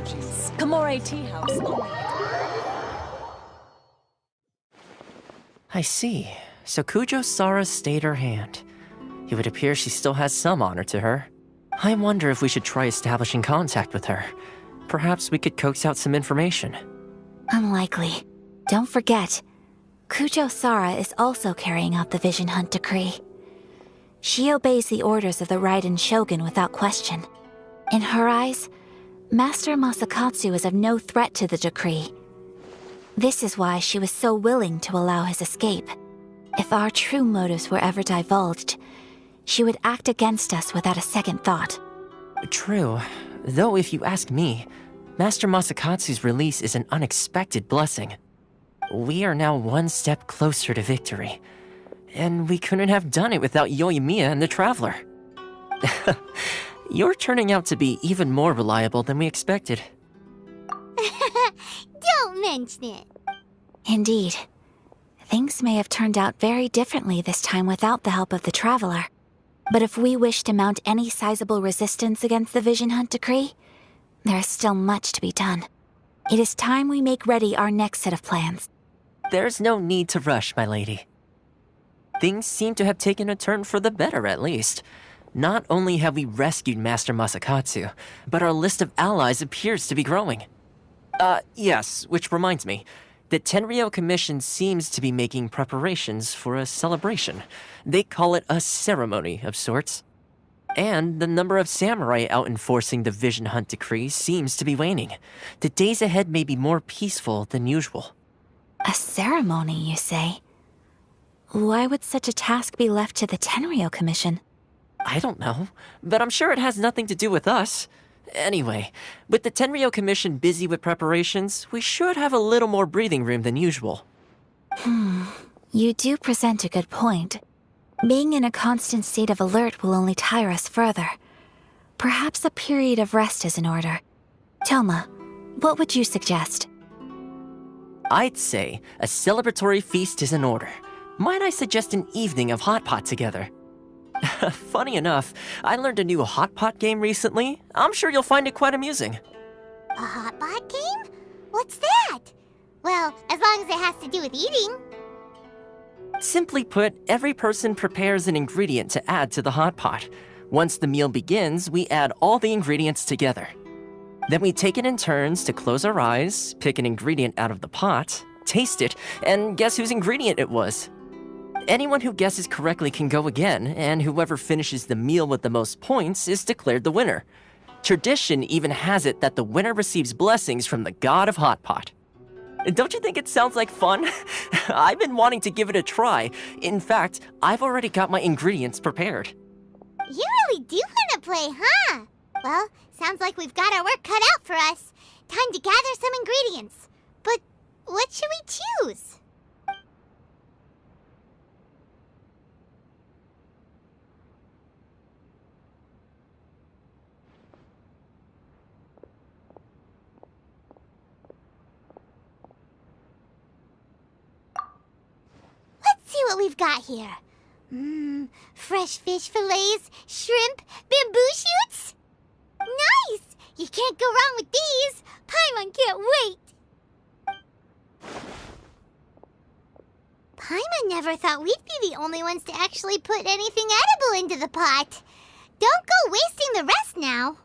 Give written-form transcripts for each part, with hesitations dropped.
Apologies. Kamore Tea House only. I see. So Kujo-Sara stayed her hand. It would appear she still has some honor to her. I wonder if we should try establishing contact with her. Perhaps we could coax out some information. Unlikely. Don't forget, Kujo-Sara is also carrying out the Vision Hunt decree. She obeys the orders of the Raiden Shogun without question. In her eyes, Master Masakatsu is of no threat to the decree. This is why she was so willing to allow his escape. If our true motives were ever divulged, she would act against us without a second thought. True. Though if you ask me, Master Masakatsu's release is an unexpected blessing. We are now one step closer to victory. And we couldn't have done it without Yoimiya and the Traveler. You're turning out to be even more reliable than we expected. Don't mention it. Indeed. Things may have turned out very differently this time without the help of the Traveler. But if we wish to mount any sizable resistance against the Vision Hunt decree, there is still much to be done. It is time we make ready our next set of plans. There's no need to rush, my lady. Things seem to have taken a turn for the better, at least. Not only have we rescued Master Masakatsu, but our list of allies appears to be growing. Yes, which reminds me. The Tenryou Commission seems to be making preparations for a celebration. They call it a ceremony of sorts. And the number of samurai out enforcing the Vision Hunt decree seems to be waning. The days ahead may be more peaceful than usual. A ceremony, you say? Why would such a task be left to the Tenryou Commission? I don't know, but I'm sure it has nothing to do with us. Anyway, with the Tenryou Commission busy with preparations, we should have a little more breathing room than usual. You do present a good point. Being in a constant state of alert will only tire us further. Perhaps a period of rest is in order. Toma, what would you suggest? I'd say a celebratory feast is in order. Might I suggest an evening of hot pot together? Funny enough, I learned a new hot pot game recently. I'm sure you'll find it quite amusing. A hot pot game? What's that? Well, as long as it has to do with eating. Simply put, every person prepares an ingredient to add to the hot pot. Once the meal begins, we add all the ingredients together. Then we take it in turns to close our eyes, pick an ingredient out of the pot, taste it, and guess whose ingredient it was. Anyone who guesses correctly can go again, and whoever finishes the meal with the most points is declared the winner. Tradition even has it that the winner receives blessings from the god of hot pot. Don't you think it sounds like fun? I've been wanting to give it a try. In fact, I've already got my ingredients prepared. You really do want to play, huh? Well, sounds like we've got our work cut out for us. Time to gather some ingredients. But what should we choose? See what we've got here. Fresh fish fillets, shrimp, bamboo shoots. Nice! You can't go wrong with these. Paimon can't wait. Paimon never thought we'd be the only ones to actually put anything edible into the pot. Don't go wasting the rest now.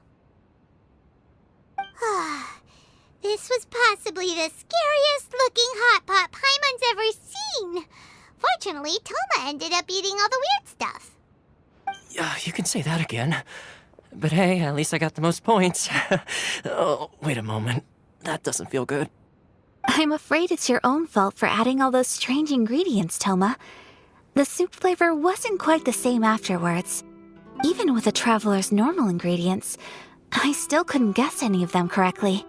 This was possibly the scariest looking hot pot Paimon's ever seen. Fortunately, Toma ended up eating all the weird stuff. Yeah, you can say that again. But hey, at least I got the most points. Oh, wait a moment. That doesn't feel good. I'm afraid it's your own fault for adding all those strange ingredients, Toma. The soup flavor wasn't quite the same afterwards. Even with the Traveler's normal ingredients, I still couldn't guess any of them correctly.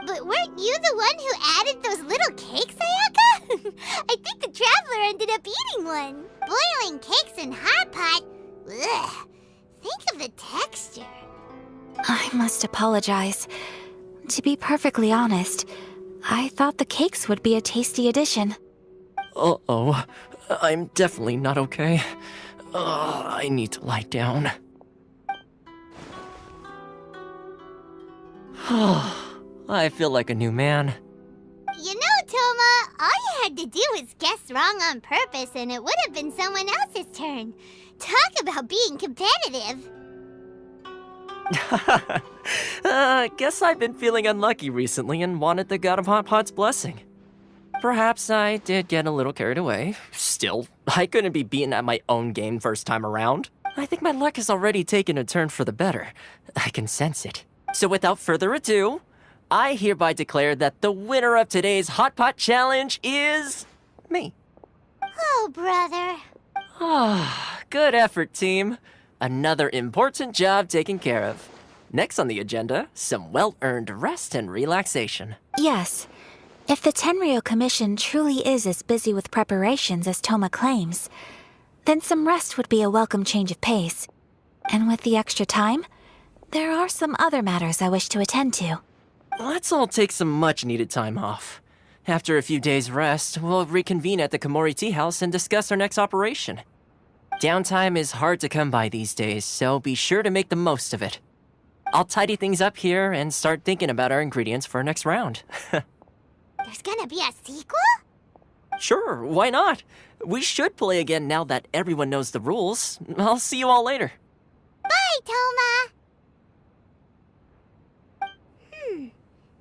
But weren't you the one who added those little cakes, Ayaka? I think the Traveler ended up eating one. Boiling cakes in hot pot? Ugh. Think of the texture. I must apologize. To be perfectly honest, I thought the cakes would be a tasty addition. Uh-oh. I'm definitely not okay. I need to lie down. I feel like a new man. You know, Toma, all you had to do was guess wrong on purpose and it would have been someone else's turn. Talk about being competitive. Guess I've been feeling unlucky recently and wanted the God of Hot Pot's blessing. Perhaps I did get a little carried away. Still, I couldn't be beaten at my own game first time around. I think my luck has already taken a turn for the better. I can sense it. So without further ado, I hereby declare that the winner of today's Hot Pot Challenge is... me. Oh, brother. Ah, good effort, team. Another important job taken care of. Next on the agenda, some well-earned rest and relaxation. Yes. If the Tenryou Commission truly is as busy with preparations as Toma claims, then some rest would be a welcome change of pace. And with the extra time, there are some other matters I wish to attend to. Let's all take some much-needed time off. After a few days' rest, we'll reconvene at the Komori Tea House and discuss our next operation. Downtime is hard to come by these days, so be sure to make the most of it. I'll tidy things up here and start thinking about our ingredients for our next round. There's gonna be a sequel? Sure, why not? We should play again now that everyone knows the rules. I'll see you all later. Bye, Toma!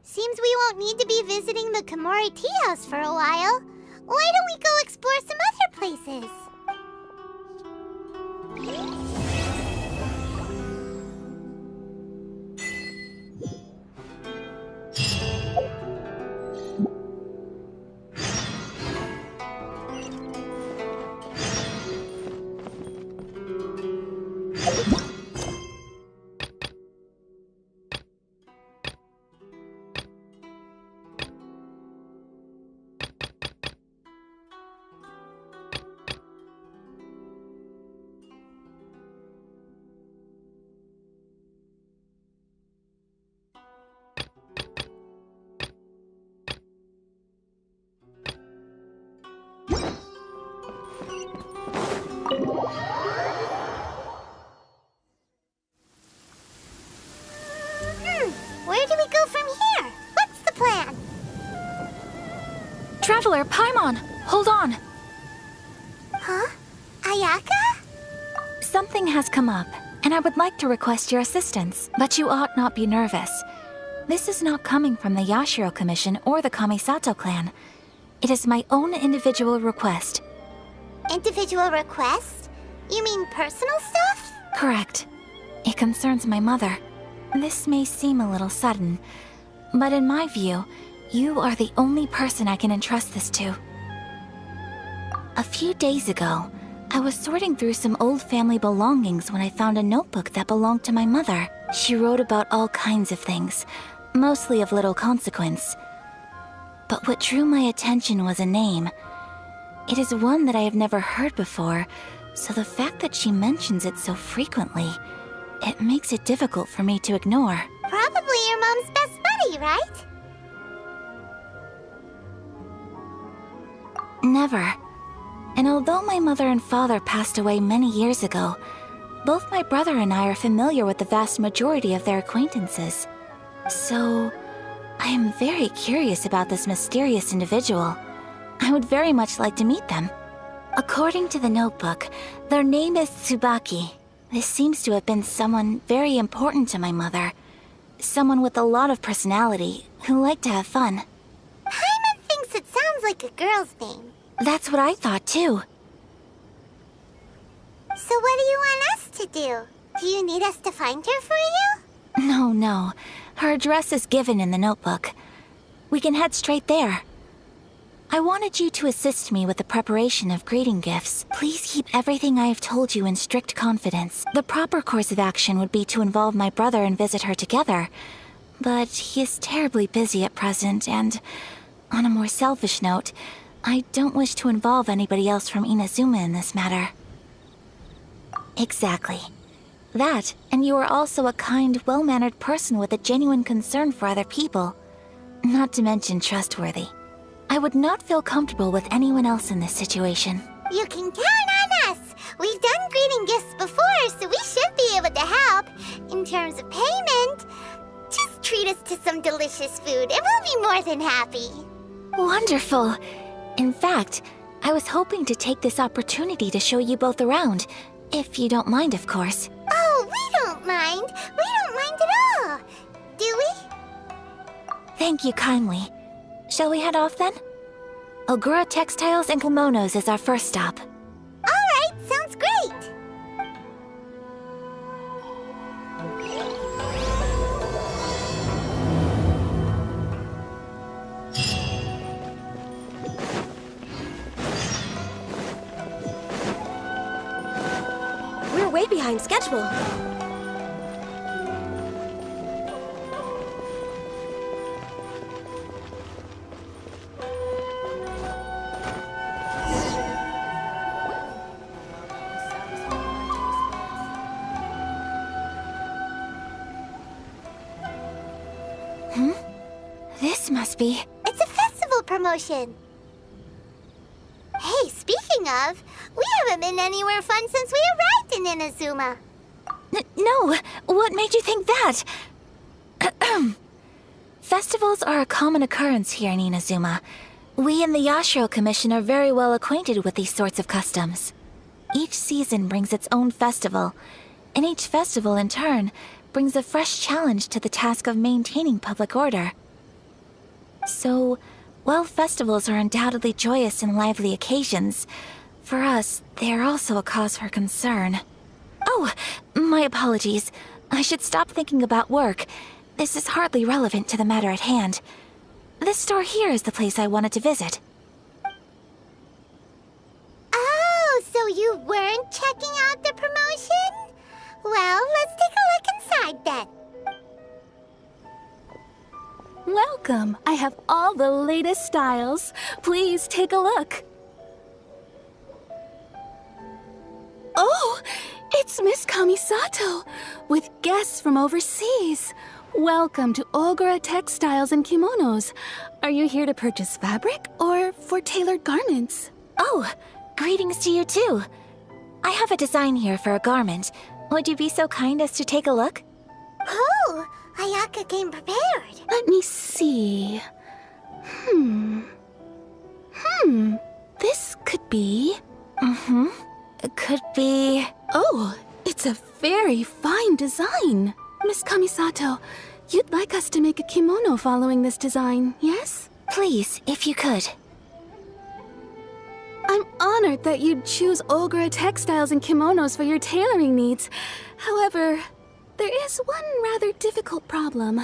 Seems we won't need to be visiting the Komori Tea House for a while. Why don't we go explore some other places? Where do we go from here? What's the plan? Traveler, Paimon, hold on. Huh? Ayaka? Something has come up, and I would like to request your assistance. But you ought not be nervous. This is not coming from the Yashiro Commission or the Kamisato clan. It is my own individual request. Individual request? You mean personal stuff? Correct. It concerns my mother. This may seem a little sudden, but in my view, you are the only person I can entrust this to. A few days ago, I was sorting through some old family belongings when I found a notebook that belonged to my mother. She wrote about all kinds of things, mostly of little consequence. But what drew my attention was a name. It is one that I have never heard before, so the fact that she mentions it so frequently, it makes it difficult for me to ignore. Probably your mom's best buddy, right? Never. And although my mother and father passed away many years ago, both my brother and I are familiar with the vast majority of their acquaintances. So, I am very curious about this mysterious individual. I would very much like to meet them. According to the notebook, their name is Tsubaki. This seems to have been someone very important to my mother. Someone with a lot of personality, who liked to have fun. Paimon thinks it sounds like a girl's name. That's what I thought too. So what do you want us to do? Do you need us to find her for you? No. Her address is given in the notebook. We can head straight there. I wanted you to assist me with the preparation of greeting gifts. Please keep everything I have told you in strict confidence. The proper course of action would be to involve my brother and visit her together. But he is terribly busy at present, and on a more selfish note, I don't wish to involve anybody else from Inazuma in this matter. Exactly. That, and you are also a kind, well-mannered person with a genuine concern for other people. Not to mention trustworthy. I would not feel comfortable with anyone else in this situation. You can count on us! We've done greeting gifts before, so we should be able to help. In terms of payment, just treat us to some delicious food, and we'll be more than happy. Wonderful. In fact, I was hoping to take this opportunity to show you both around, if you don't mind, of course. Oh, we don't mind. We don't mind at all. Do we? Thank you kindly. Shall we head off then? Ogura Textiles and Kimonos is our first stop. Alright, sounds great. We're way behind schedule. This must be... It's a festival promotion. Hey, speaking of, we haven't been anywhere fun since we arrived in Inazuma. No! What made you think that? Festivals are a common occurrence here in Inazuma. We in the Yashiro Commission are very well acquainted with these sorts of customs. Each season brings its own festival, and each festival, in turn, brings a fresh challenge to the task of maintaining public order. So, while festivals are undoubtedly joyous and lively occasions, for us, they are also a cause for concern. Oh, my apologies. I should stop thinking about work. This is hardly relevant to the matter at hand. This store here is the place I wanted to visit. Oh, so you weren't checking out the promotion? Well, let's take a look inside then. Welcome. I have all the latest styles. Please take a look. Oh, it's Miss Kamisato with guests from overseas. Welcome to Ogura Textiles and Kimonos. Are you here to purchase fabric or for tailored garments? Oh, greetings to you too. I have a design here for a garment. Would you be so kind as to take a look? Oh, Ayaka came prepared. Let me see. This could be... It could be... Oh, it's a very fine design. Miss Kamisato, you'd like us to make a kimono following this design, yes? Please, if you could. I'm honored that you'd choose Ogura Textiles and Kimonos for your tailoring needs. However, there is one rather difficult problem.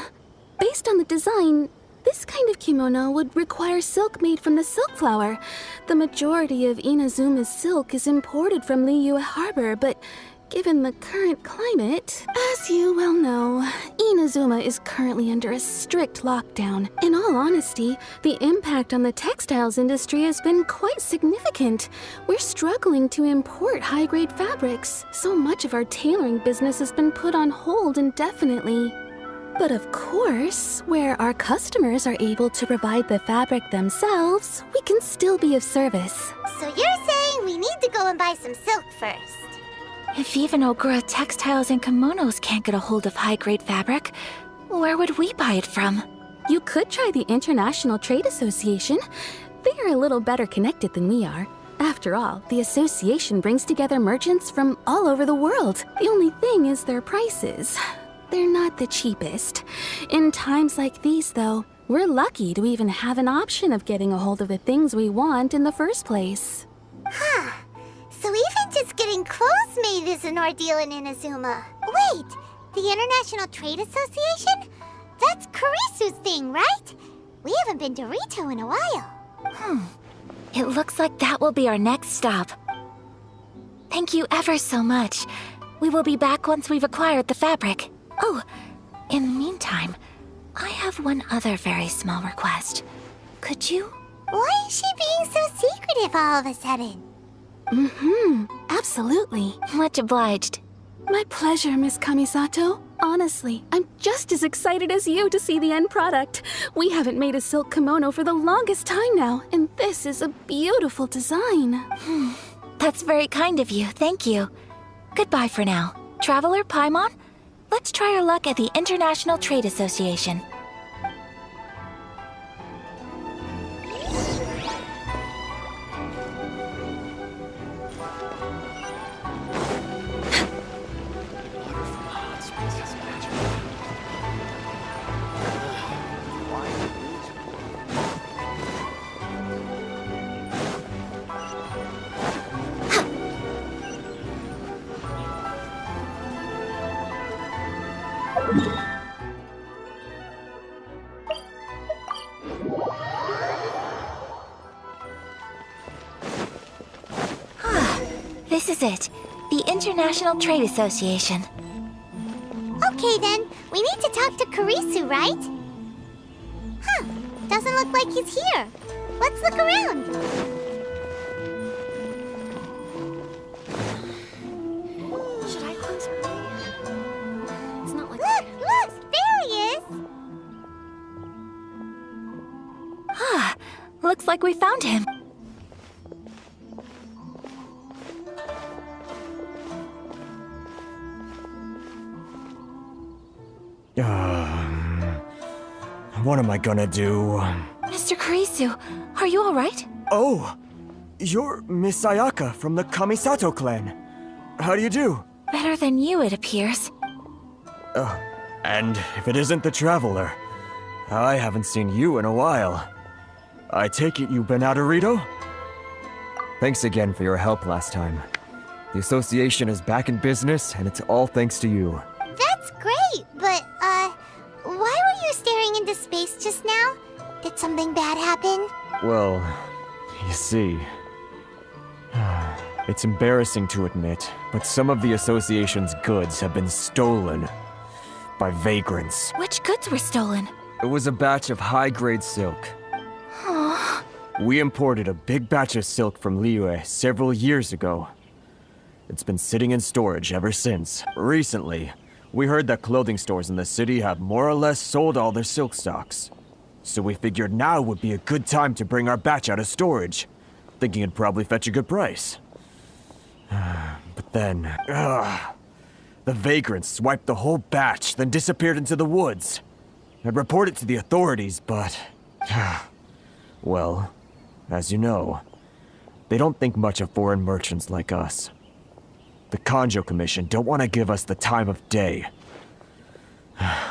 Based on the design, this kind of kimono would require silk made from the silk flower. The majority of Inazuma's silk is imported from Liyue Harbor, but given the current climate, as you well know, Inazuma is currently under a strict lockdown. In all honesty, the impact on the textiles industry has been quite significant. We're struggling to import high-grade fabrics. So much of our tailoring business has been put on hold indefinitely. But of course, where our customers are able to provide the fabric themselves, we can still be of service. So you're saying we need to go and buy some silk first? If even Ogura Textiles and Kimonos can't get a hold of high-grade fabric, where would we buy it from? You could try the International Trade Association. They are a little better connected than we are. After all, the association brings together merchants from all over the world. The only thing is their prices. They're not the cheapest. In times like these, though, we're lucky to even have an option of getting a hold of the things we want in the first place. Huh. So even just getting clothes made is an ordeal in Inazuma. Wait, the International Trade Association? That's Kurisu's thing, right? We haven't been to Rito in a while. It looks like that will be our next stop. Thank you ever so much. We will be back once we've acquired the fabric. Oh, in the meantime, I have one other very small request. Could you? Why is she being so secretive all of a sudden? Absolutely. Much obliged. My pleasure, Miss Kamisato. Honestly, I'm just as excited as you to see the end product. We haven't made a silk kimono for the longest time now, and this is a beautiful design. That's very kind of you, thank you. Goodbye for now. Traveler Paimon, Let's try our luck at the International Trade Association. This is it. The International Trade Association. Okay then, we need to talk to Kurisu, right? Huh, doesn't look like he's here. Let's look around. Should I close her eye? It's not like Look, there he is. Looks like we found him. What am I gonna do? Mr. Kurisu, are you alright? Oh, you're Miss Ayaka from the Kamisato clan. How do you do? Better than you, it appears. And if it isn't the Traveler, I haven't seen you in a while. I take it you've been out of Rito? Thanks again for your help last time. The association is back in business, and it's all thanks to you. That's great, but, why were you staring into space just now? Did something bad happen? Well, you see... It's embarrassing to admit, but some of the association's goods have been stolen by vagrants. Which goods were stolen? It was a batch of high-grade silk. We imported a big batch of silk from Liyue several years ago. It's been sitting in storage ever since. Recently, we heard that clothing stores in the city have more or less sold all their silk stocks. So we figured now would be a good time to bring our batch out of storage, thinking it'd probably fetch a good price. But then, the vagrants swiped the whole batch, then disappeared into the woods. I'd report it to the authorities, but... well, as you know, they don't think much of foreign merchants like us. The Kanjo Commission don't want to give us the time of day.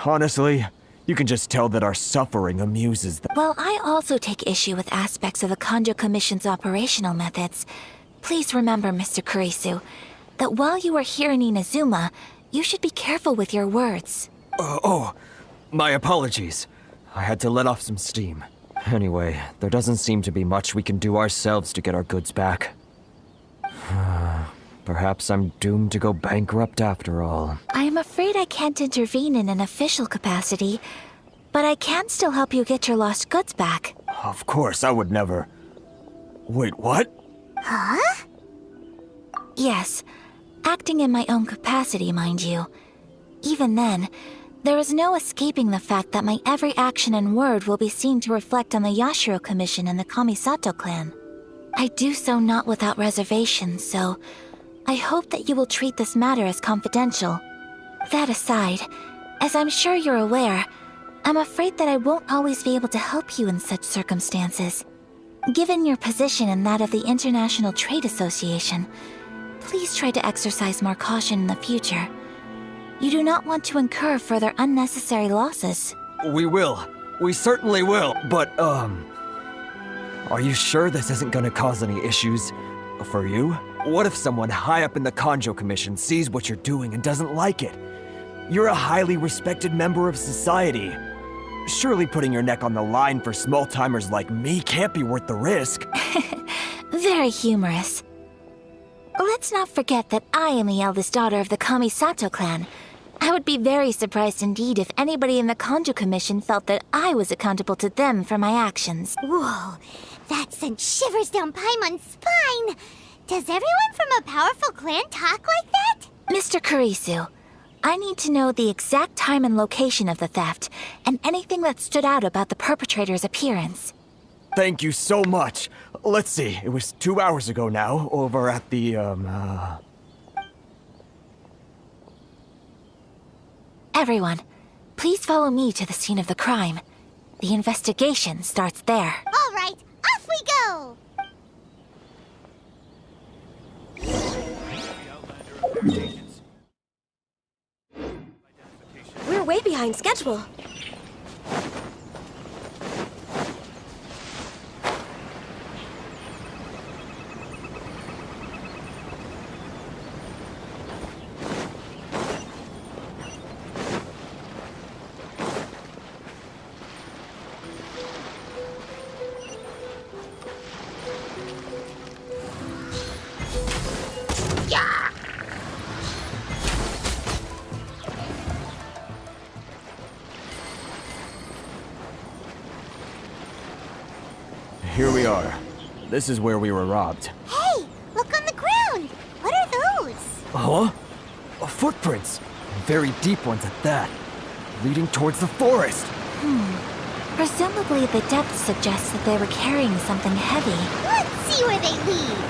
Honestly, you can just tell that our suffering amuses them. Well, I also take issue with aspects of the Kanjo Commission's operational methods. Please remember, Mr. Kurisu, that while you are here in Inazuma, you should be careful with your words. My apologies. I had to let off some steam. Anyway, there doesn't seem to be much we can do ourselves to get our goods back. Perhaps I'm doomed to go bankrupt after all. I am afraid I can't intervene in an official capacity, but I can still help you get your lost goods back. Of course, I would never... Wait, what? Huh? Yes, acting in my own capacity, mind you. Even then, there is no escaping the fact that my every action and word will be seen to reflect on the Yashiro Commission and the Kamisato clan. I do so not without reservations, so I hope that you will treat this matter as confidential. That aside, as I'm sure you're aware, I'm afraid that I won't always be able to help you in such circumstances. Given your position and that of the International Trade Association, please try to exercise more caution in the future. You do not want to incur further unnecessary losses. We will. We certainly will. But, are you sure this isn't gonna cause any issues for you? What if someone high up in the Kanjo Commission sees what you're doing and doesn't like it? You're a highly respected member of society. Surely putting your neck on the line for small-timers like me can't be worth the risk. Very humorous. Let's not forget that I am the eldest daughter of the Kamisato clan. I would be very surprised indeed if anybody in the Kanjo Commission felt that I was accountable to them for my actions. Whoa, that sent shivers down Paimon's spine. Does everyone from a powerful clan talk like that? Mr. Kurisu, I need to know the exact time and location of the theft, and anything that stood out about the perpetrator's appearance. Thank you so much. Let's see, it was 2 hours ago now, over at the, Everyone, please follow me to the scene of the crime. The investigation starts there. All right, off we go! We're way behind schedule. Here we are. This is where we were robbed. Hey, look on the ground! What are those? Huh? Footprints. Very deep ones at that. Leading towards the forest. Presumably the depth suggests that they were carrying something heavy. Let's see where they lead.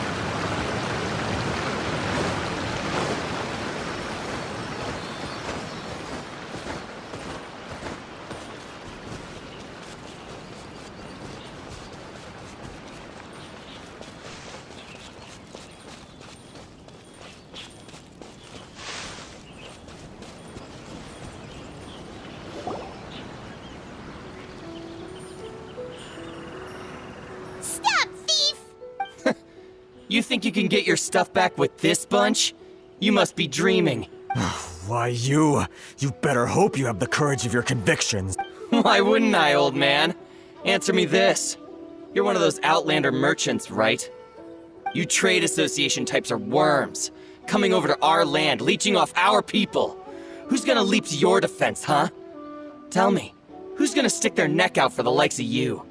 Stop, thief! You think you can get your stuff back with this bunch? You must be dreaming. Why, you better hope you have the courage of your convictions. Why wouldn't I, old man? Answer me this. You're one of those Outlander merchants, right? You trade association types are worms, coming over to our land, leeching off our people. Who's gonna leap to your defense, huh? Tell me, who's gonna stick their neck out for the likes of you?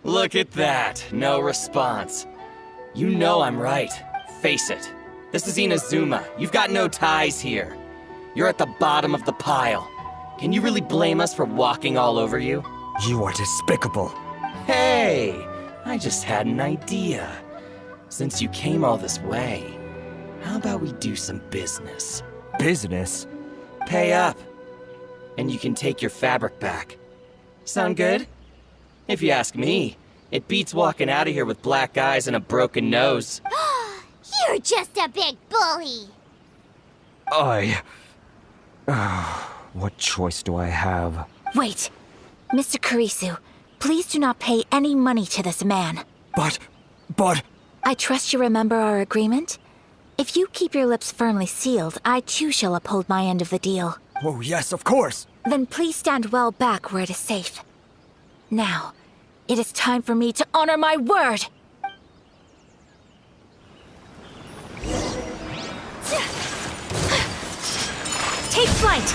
Look at that, no response. You know I'm right. Face it. This is Inazuma. You've got no ties here. You're at the bottom of the pile. Can you really blame us for walking all over you? You are despicable. Hey, I just had an idea. Since you came all this way, how about we do some business? Business? Pay up, and you can take your fabric back. Sound good? If you ask me, it beats walking out of here with black eyes and a broken nose. You're just a big bully! What choice do I have? Wait! Mr. Kurisu, please do not pay any money to this man. But... I trust you remember our agreement? If you keep your lips firmly sealed, I too shall uphold my end of the deal. Oh, yes, of course. Then please stand well back where it is safe. Now, it is time for me to honor my word! Take flight!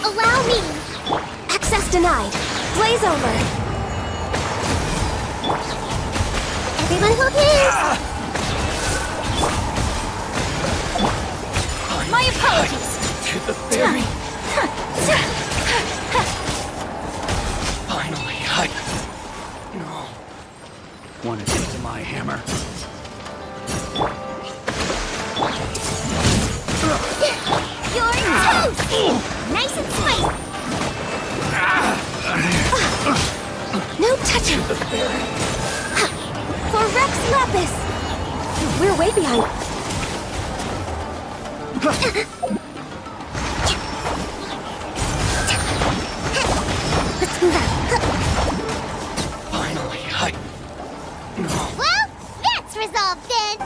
Allow me! Access denied. Blaze over. Everyone hold hands! My apologies! To the ferry. Finally, No. Want to take to my hammer? You're toast! Nice and spicy! No touching! For Rex Lapis! We're way behind. Let's move out. Finally, Well, that's resolved then!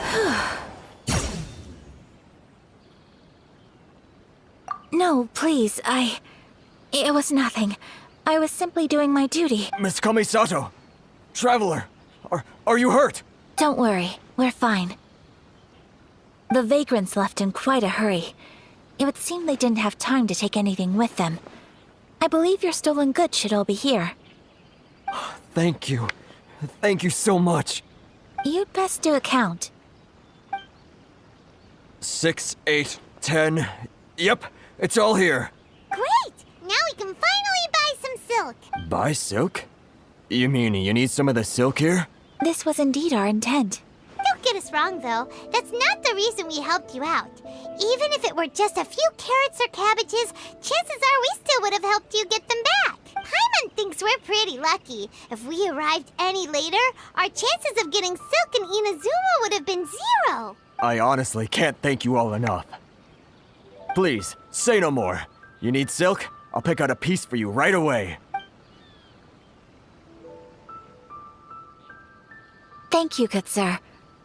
No, please, It was nothing. I was simply doing my duty. Miss Kamisato! Traveler! Are you hurt? Don't worry, we're fine. The vagrants left in quite a hurry. It would seem they didn't have time to take anything with them. I believe your stolen goods should all be here. Thank you. Thank you so much. You'd best do a count. 6, 8, 10. Yep, it's all here. Great! Now we can finally buy some silk! Buy silk? You mean you need some of the silk here? This was indeed our intent. Don't get us wrong, though. That's not the reason we helped you out. Even if it were just a few carrots or cabbages, chances are we still would have helped you get them back. Paimon thinks we're pretty lucky. If we arrived any later, our chances of getting Silk and Inazuma would have been 0. I honestly can't thank you all enough. Please, say no more. You need silk? I'll pick out a piece for you right away. Thank you, good sir.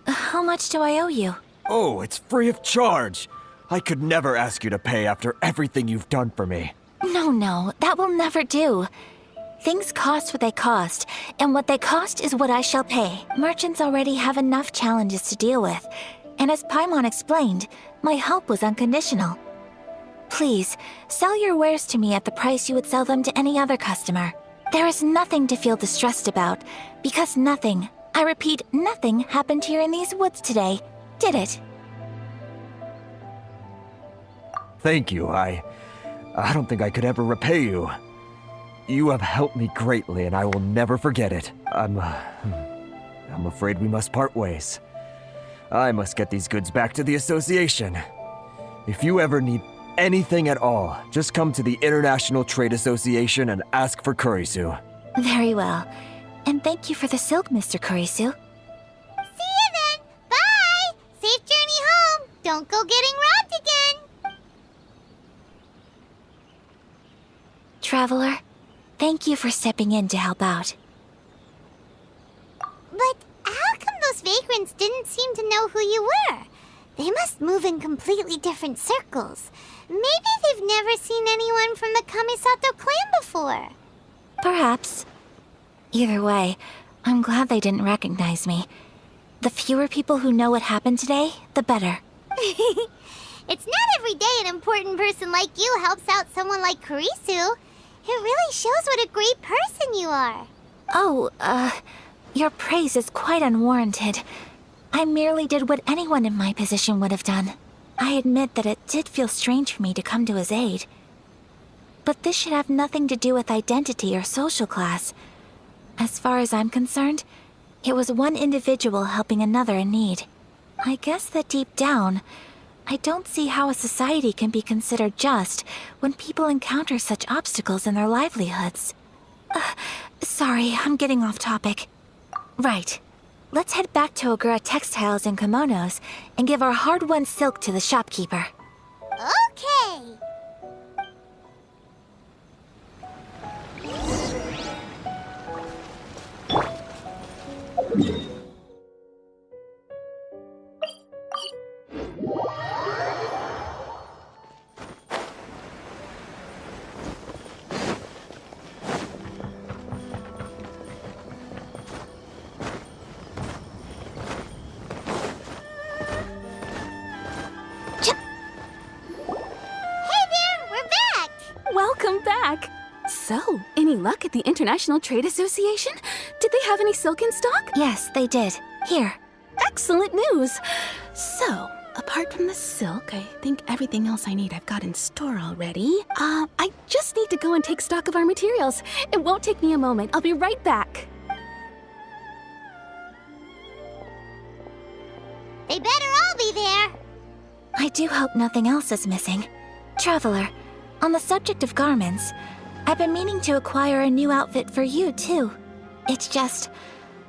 How much do I owe you? Oh, it's free of charge. I could never ask you to pay after everything you've done for me. No, that will never do. Things cost what they cost, and what they cost is what I shall pay. Merchants already have enough challenges to deal with, and as Paimon explained, my help was unconditional. Please, sell your wares to me at the price you would sell them to any other customer. There is nothing to feel distressed about, because nothing, I repeat, nothing happened here in these woods today, did it? Thank you. I don't think I could ever repay you. You have helped me greatly, and I will never forget it. I'm afraid we must part ways. I must get these goods back to the association. If you ever need anything at all, just come to the International Trade Association and ask for Kurisu. Very well. And thank you for the silk, Mr. Kurisu. See you then. Bye. Safe journey home. Don't go getting robbed again. Traveler, thank you for stepping in to help out. But how come those vagrants didn't seem to know who you were? They must move in completely different circles. Maybe they've never seen anyone from the Kamisato clan before. Perhaps. Either way, I'm glad they didn't recognize me. The fewer people who know what happened today, the better. It's not every day an important person like you helps out someone like Kurisu. It really shows what a great person you are. Oh, your praise is quite unwarranted. I merely did what anyone in my position would have done. I admit that it did feel strange for me to come to his aid. But this should have nothing to do with identity or social class. As far as I'm concerned, it was one individual helping another in need. I guess that deep down, I don't see how a society can be considered just when people encounter such obstacles in their livelihoods. Sorry, I'm getting off topic. Right. Let's head back to Ogura Textiles and Kimonos and give our hard-won silk to the shopkeeper. Okay. Welcome back! So, any luck at the International Trade Association? Did they have any silk in stock? Yes, they did. Here. Excellent news! So, apart from the silk, I think everything else I need I've got in store already. I just need to go and take stock of our materials. It won't take me a moment. I'll be right back. They better all be there. I do hope nothing else is missing. Traveler, on the subject of garments, I've been meaning to acquire a new outfit for you, too. It's just,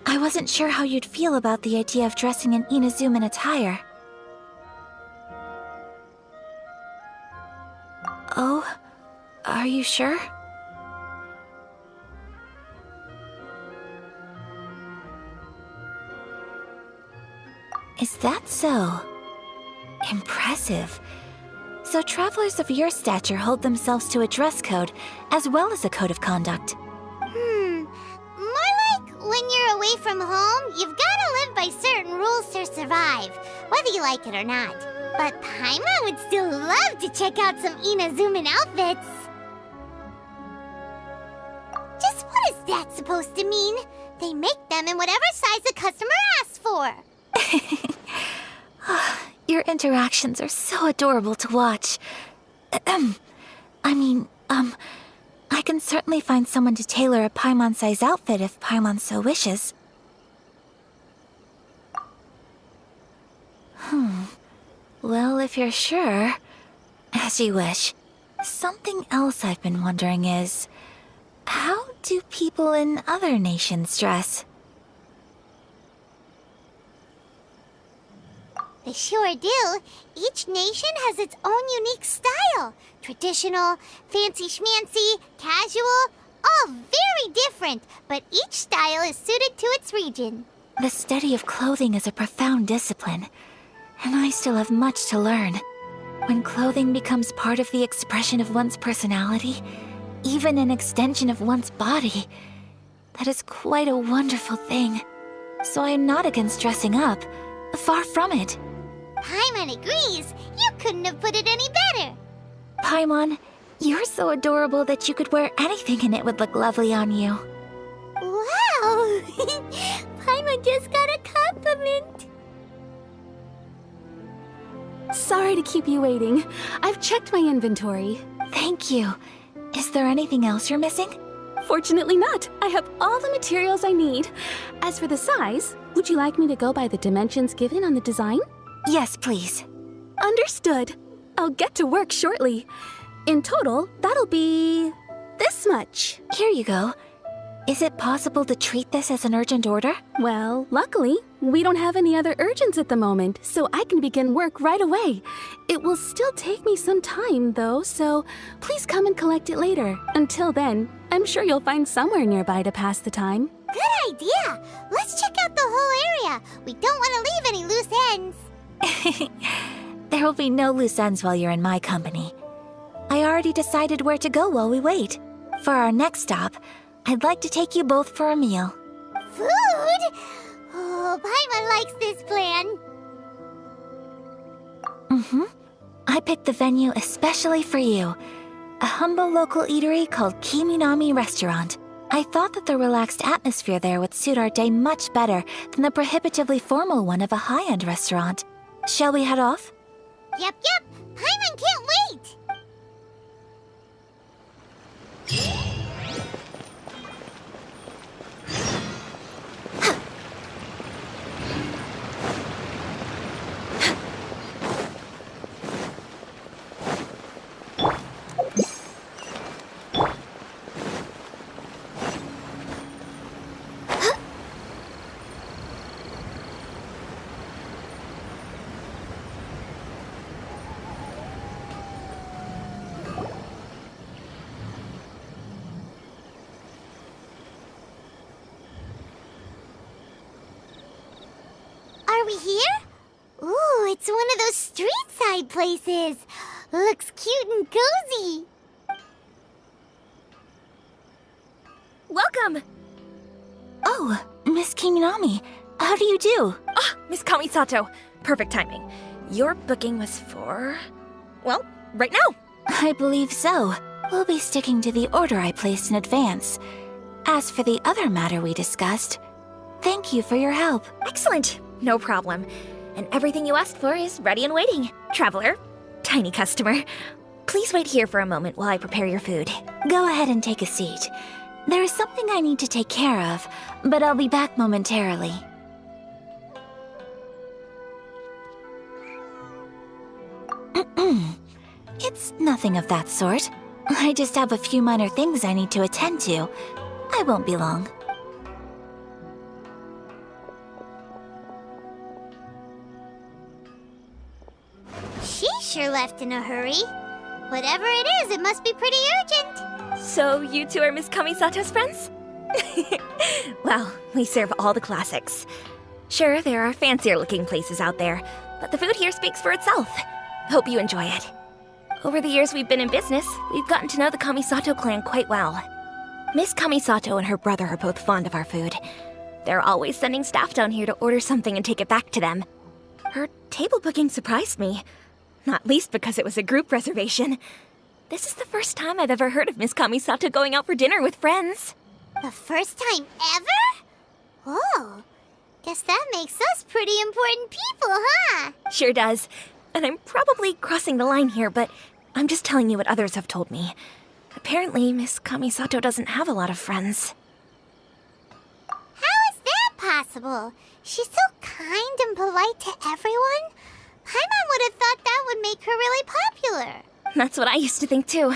I wasn't sure how you'd feel about the idea of dressing in Inazuman attire. Oh, are you sure? Is that so? Impressive. So travelers of your stature hold themselves to a dress code, as well as a code of conduct. More like when you're away from home, you've gotta live by certain rules to survive, whether you like it or not. But Paimon would still love to check out some Inazuman outfits. Just what is that supposed to mean? They make them in whatever size the customer asks for. Your interactions are so adorable to watch. I can certainly find someone to tailor a Paimon-size outfit if Paimon so wishes. Well, if you're sure, as you wish. Something else I've been wondering is, how do people in other nations dress? They sure do. Each nation has its own unique style. Traditional, fancy schmancy, casual, all very different, but each style is suited to its region. The study of clothing is a profound discipline, and I still have much to learn. When clothing becomes part of the expression of one's personality, even an extension of one's body, that is quite a wonderful thing. So I am not against dressing up. Far from it. Paimon agrees. You couldn't have put it any better. Paimon, you're so adorable that you could wear anything and it would look lovely on you. Wow! Paimon just got a compliment. Sorry to keep you waiting. I've checked my inventory. Thank you. Is there anything else you're missing? Fortunately not. I have all the materials I need. As for the size, would you like me to go by the dimensions given on the design? Yes, please. Understood. I'll get to work shortly. In total, that'll be this much. Here you go. Is it possible to treat this as an urgent order? Well, luckily, we don't have any other urgents at the moment, so I can begin work right away. It will still take me some time, though, so please come and collect it later. Until then, I'm sure you'll find somewhere nearby to pass the time. Good idea. Let's check out the whole area. We don't want to leave any loose ends. There will be no loose ends while you're in my company. I already decided where to go while we wait. For our next stop, I'd like to take you both for a meal. Food? Oh, Paimon likes this plan. I picked the venue especially for you. A humble local eatery called Kiminami Restaurant. I thought that the relaxed atmosphere there would suit our day much better than the prohibitively formal one of a high-end restaurant. Shall we head off? Yep. Paimon can't wait. Are we here? Ooh, it's one of those street-side places. Looks cute and cozy. Welcome! Oh, Miss Kiminami, how do you do? Ah, Miss Kamisato. Perfect timing. Your booking was for... well, right now. I believe so. We'll be sticking to the order I placed in advance. As for the other matter we discussed, thank you for your help. Excellent. No problem. And everything you asked for is ready and waiting. Traveler, tiny customer, please wait here for a moment while I prepare your food. Go ahead and take a seat. There is something I need to take care of, but I'll be back momentarily. It's nothing of that sort. I just have a few minor things I need to attend to. I won't be long. She sure left in a hurry. Whatever it is, it must be pretty urgent. So you two are Miss Kamisato's friends? Well, we serve all the classics. Sure, there are fancier-looking places out there, but the food here speaks for itself. Hope you enjoy it. Over the years we've been in business, we've gotten to know the Kamisato clan quite well. Miss Kamisato and her brother are both fond of our food. They're always sending staff down here to order something and take it back to them. Her table booking surprised me, not least because it was a group reservation. This is the first time I've ever heard of Miss Kamisato going out for dinner with friends. The first time ever? Whoa. Guess that makes us pretty important people, huh? Sure does. And I'm probably crossing the line here, but I'm just telling you what others have told me. Apparently, Miss Kamisato doesn't have a lot of friends. How is that possible? She's so kind and polite to everyone. Paimon would have thought that would make her really popular. That's what I used to think too.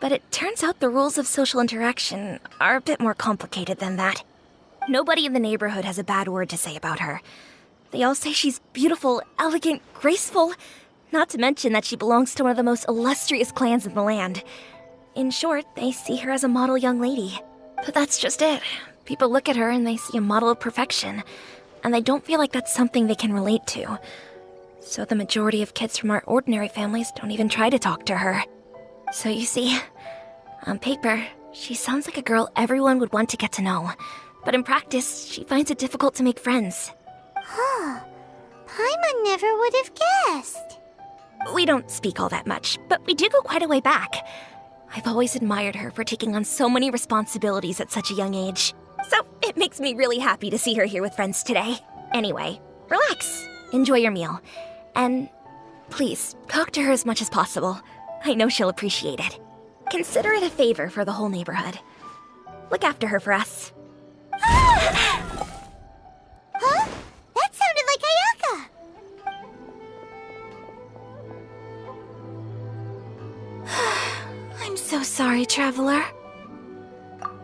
But it turns out the rules of social interaction are a bit more complicated than that. Nobody in the neighborhood has a bad word to say about her. They all say she's beautiful, elegant, graceful, not to mention that she belongs to one of the most illustrious clans in the land. In short, they see her as a model young lady. But that's just it. People look at her and they see a model of perfection, and they don't feel like that's something they can relate to. So the majority of kids from our ordinary families don't even try to talk to her. So you see, on paper, she sounds like a girl everyone would want to get to know. But in practice, she finds it difficult to make friends. Huh. Paimon never would have guessed. We don't speak all that much, but we do go quite a way back. I've always admired her for taking on so many responsibilities at such a young age. So it makes me really happy to see her here with friends today. Anyway, relax, enjoy your meal, and please, talk to her as much as possible. I know she'll appreciate it. Consider it a favor for the whole neighborhood. Look after her for us. Huh? That sounded like Ayaka! I'm so sorry, Traveler.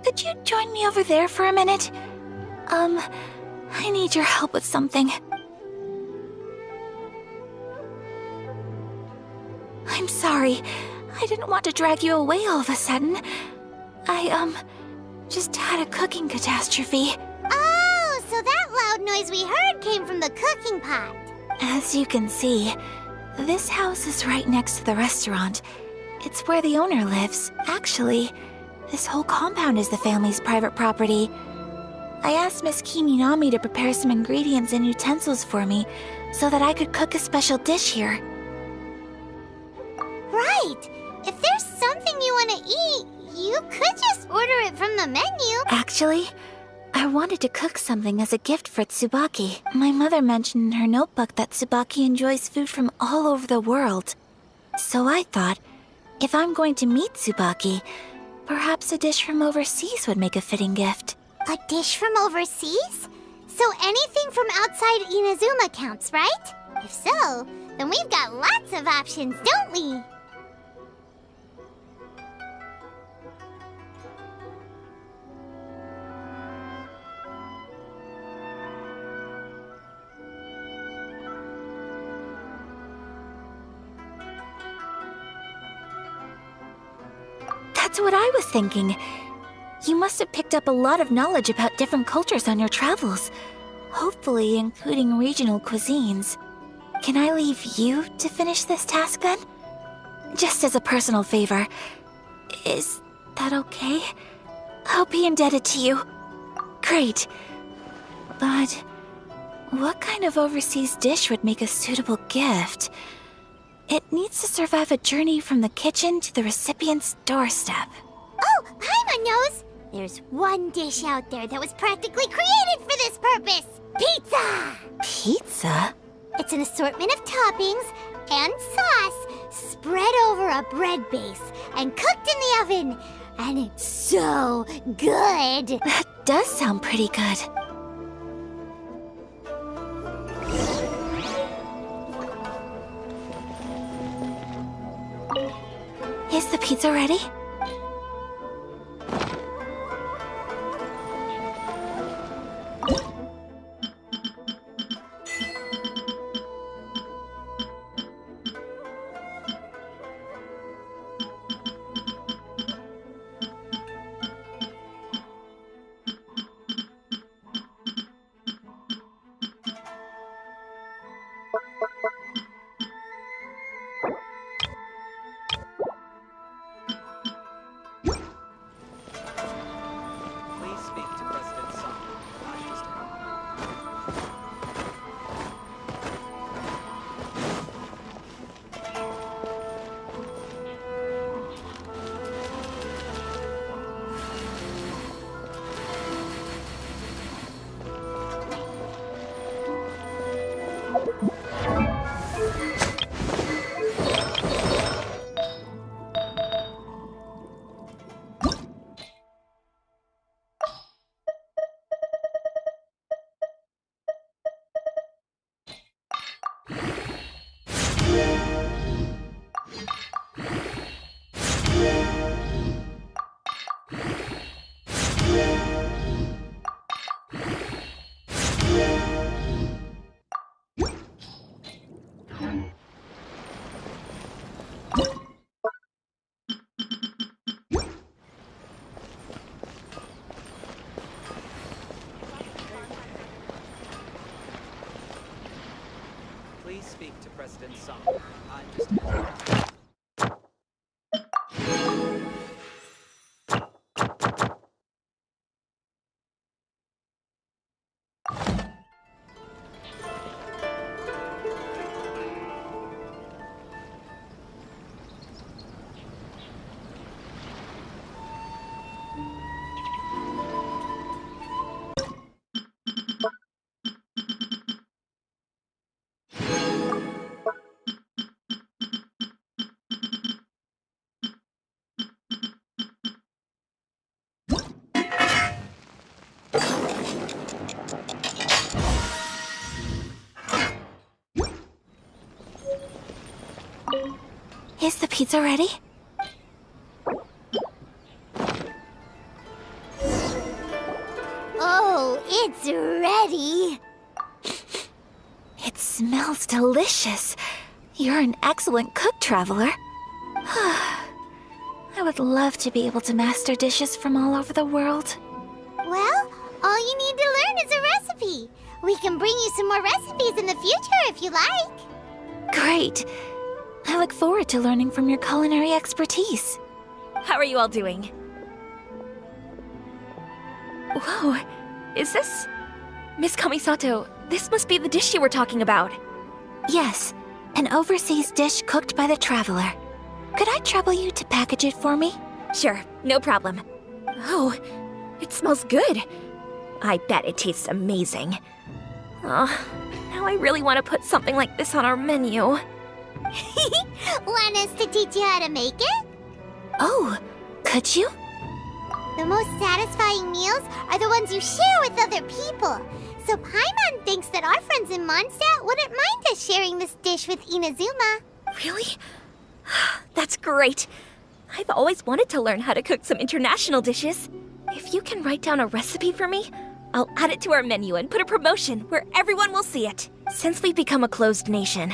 Could you join me over there for a minute? I need your help with something. I'm sorry. I didn't want to drag you away all of a sudden. I, just had a cooking catastrophe. Oh, so that loud noise we heard came from the cooking pot. As you can see, this house is right next to the restaurant. It's where the owner lives. Actually, this whole compound is the family's private property. I asked Miss Kiminami to prepare some ingredients and utensils for me so that I could cook a special dish here. Right! If there's something you want to eat, you could just order it from the menu. Actually, I wanted to cook something as a gift for Tsubaki. My mother mentioned in her notebook that Tsubaki enjoys food from all over the world. So I thought, if I'm going to meet Tsubaki, perhaps a dish from overseas would make a fitting gift. A dish from overseas? So anything from outside Inazuma counts, right? If so, then we've got lots of options, don't we? That's what I was thinking. You must have picked up a lot of knowledge about different cultures on your travels, hopefully including regional cuisines. Can I leave you to finish this task then? Just as a personal favor. Is that okay? I'll be indebted to you. Great. But what kind of overseas dish would make a suitable gift? It needs to survive a journey from the kitchen to the recipient's doorstep. Oh, Paimon knows! There's one dish out there that was practically created for this purpose! Pizza! Pizza? It's an assortment of toppings and sauce spread over a bread base and cooked in the oven. And it's so good! That does sound pretty good. Is the pizza ready? Please speak to President Song. Please speak to President Song. I'm just... Is the pizza ready? Oh, it's ready. It smells delicious. You're an excellent cook, Traveler. I would love to be able to master dishes from all over the world. Well, all you need to learn is a recipe. We can bring you some more recipes in the future if you like. Great. I look forward to learning from your culinary expertise. How are you all doing? Whoa, is this... Miss Kamisato, this must be the dish you were talking about. Yes, an overseas dish cooked by the Traveler. Could I trouble you to package it for me? Sure, no problem. Oh, it smells good. I bet it tastes amazing. Now I really want to put something like this on our menu. Want us to teach you how to make it? Oh, could you? The most satisfying meals are the ones you share with other people. So Paimon thinks that our friends in Mondstadt wouldn't mind us sharing this dish with Inazuma. Really? That's great. I've always wanted to learn how to cook some international dishes. If you can write down a recipe for me, I'll add it to our menu and put a promotion where everyone will see it. Since we've become a closed nation,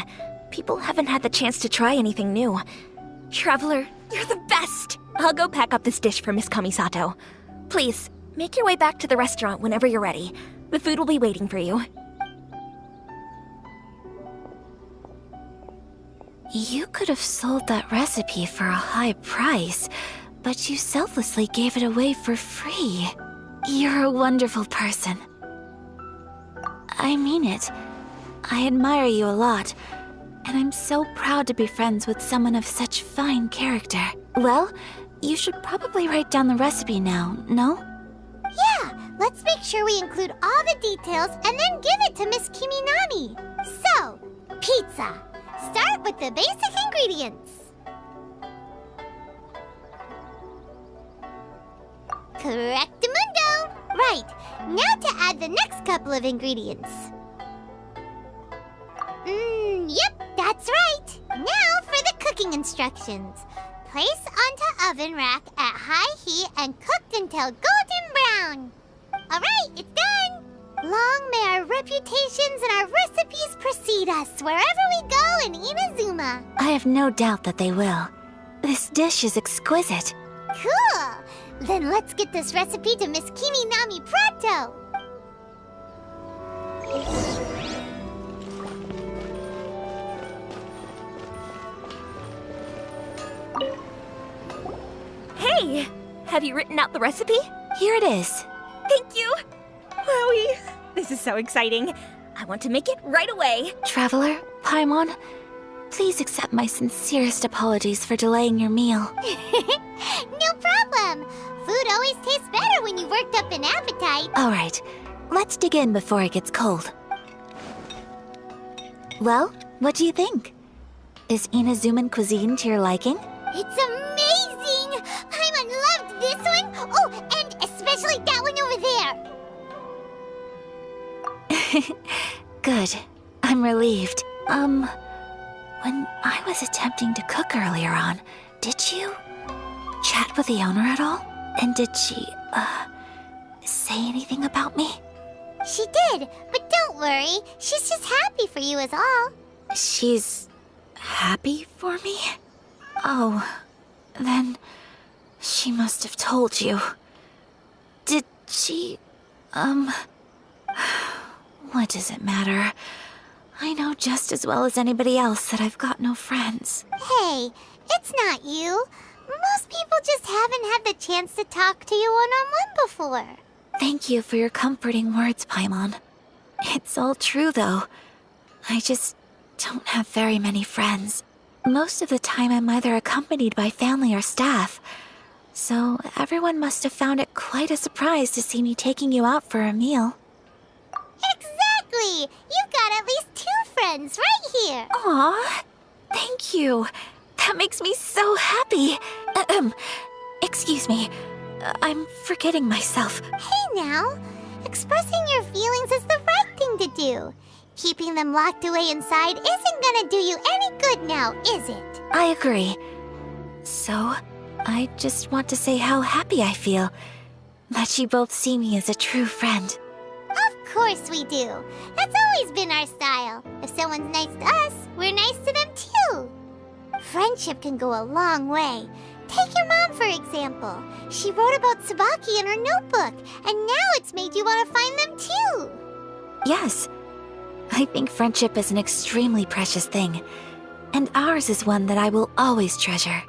people haven't had the chance to try anything new. Traveler, you're the best! I'll go pack up this dish for Miss Kamisato. Please, make your way back to the restaurant whenever you're ready. The food will be waiting for you. You could have sold that recipe for a high price, but you selflessly gave it away for free. You're a wonderful person. I mean it. I admire you a lot, and I'm so proud to be friends with someone of such fine character. Well, you should probably write down the recipe now, no? Yeah, let's make sure we include all the details and then give it to Miss Kiminami. So, pizza. Start with the basic ingredients. Correctamundo! Right, now to add the next couple of ingredients. Yep, that's right. Now for the cooking instructions. Place onto oven rack at high heat and cooked until golden brown. Alright, it's done! Long may our reputations and our recipes precede us wherever we go in Inazuma. I have no doubt that they will. This dish is exquisite. Cool! Then let's get this recipe to Miss Kiminami pronto! Hey! Have you written out the recipe? Here it is. Thank you! Wowie! This is so exciting. I want to make it right away. Traveler, Paimon, please accept my sincerest apologies for delaying your meal. No problem! Food always tastes better when you've worked up an appetite. All right, let's dig in before it gets cold. Well, what do you think? Is Inazuman cuisine to your liking? It's amazing! Paimon loved this one! Oh, and especially that one over there! Good. I'm relieved. When I was attempting to cook earlier on, did you chat with the owner at all? And did she, say anything about me? She did, but don't worry. She's just happy for you is all. She's happy for me? Oh, then she must have told you. Did she, what does it matter? I know just as well as anybody else that I've got no friends. Hey, it's not you. Most people just haven't had the chance to talk to you one-on-one before. Thank you for your comforting words, Paimon. It's all true, though. I just don't have very many friends. Most of the time I'm either accompanied by family or staff. So everyone must have found it quite a surprise to see me taking you out for a meal. Exactly! You've got at least 2 friends right here. Aw, thank you. That makes me so happy. Excuse me. I'm forgetting myself. Hey now, expressing your feelings is the right thing to do. Keeping them locked away inside isn't gonna do you any good now, is it? I agree. So, I just want to say how happy I feel that you both see me as a true friend. Of course we do. That's always been our style. If someone's nice to us, we're nice to them too. Friendship can go a long way. Take your mom, for example. She wrote about Tsubaki in her notebook, and now it's made you want to find them too. Yes. I think friendship is an extremely precious thing, and ours is one that I will always treasure.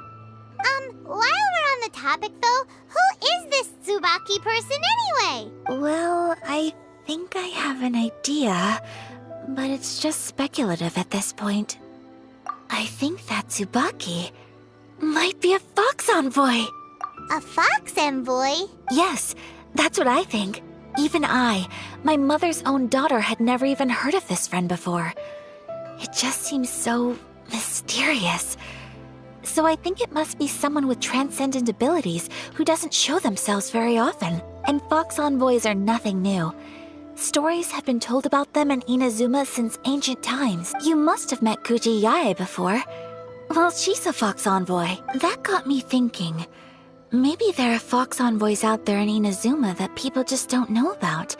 While we're on the topic though, who is this Tsubaki person anyway? Well, I think I have an idea, but it's just speculative at this point. I think that Tsubaki might be a fox envoy. A fox envoy? Yes, that's what I think. Even I, my mother's own daughter, had never even heard of this friend before. It just seems so mysterious. So I think it must be someone with transcendent abilities who doesn't show themselves very often. And fox envoys are nothing new. Stories have been told about them in Inazuma since ancient times. You must have met Kuji Yae before. Well, she's a fox envoy. That got me thinking. Maybe there are fox envoys out there in Inazuma that people just don't know about.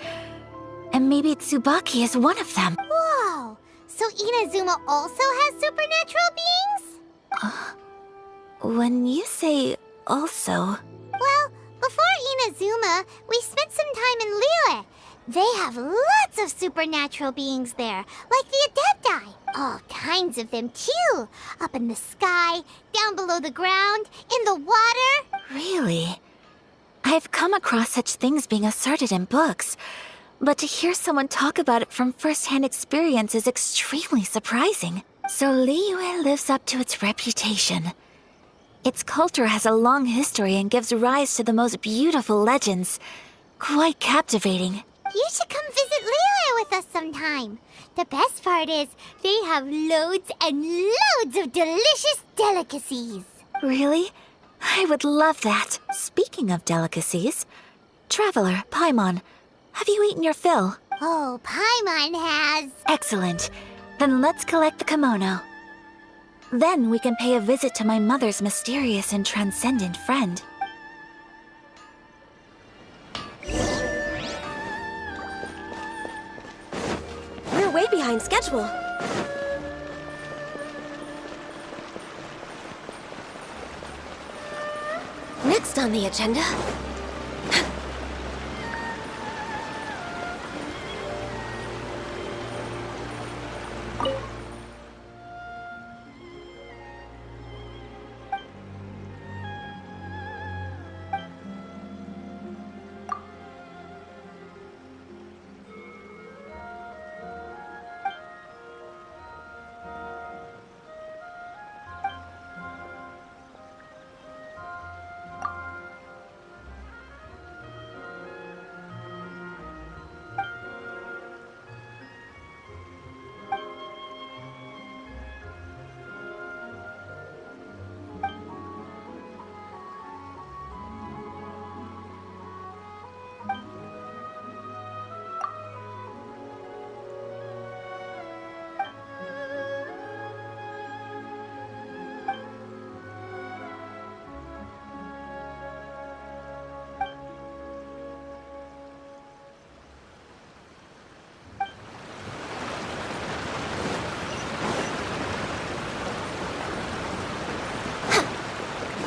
And maybe Tsubaki is one of them. Whoa! So Inazuma also has supernatural beings? When you say also... Well, before Inazuma, we spent some time in Liyue. They have lots of supernatural beings there, like the Adepti. All kinds of them, too. Up in the sky, down below the ground, in the water. Really? I've come across such things being asserted in books, but to hear someone talk about it from first-hand experience is extremely surprising. So Liyue lives up to its reputation. Its culture has a long history and gives rise to the most beautiful legends. Quite captivating. You should come visit Liyue with us sometime. The best part is, they have loads and loads of delicious delicacies. Really? I would love that. Speaking of delicacies, Traveler, Paimon, have you eaten your fill? Oh, Paimon has. Excellent. Then let's collect the kimono. Then we can pay a visit to my mother's mysterious and transcendent friend. We're way behind schedule. Next on the agenda...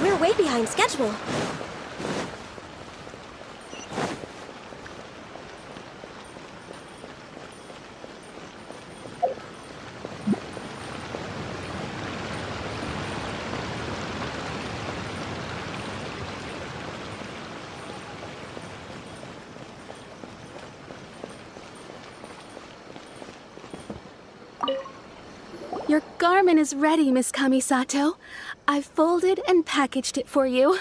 We're way behind schedule. Your garment is ready, Miss Kamisato. I've folded and packaged it for you.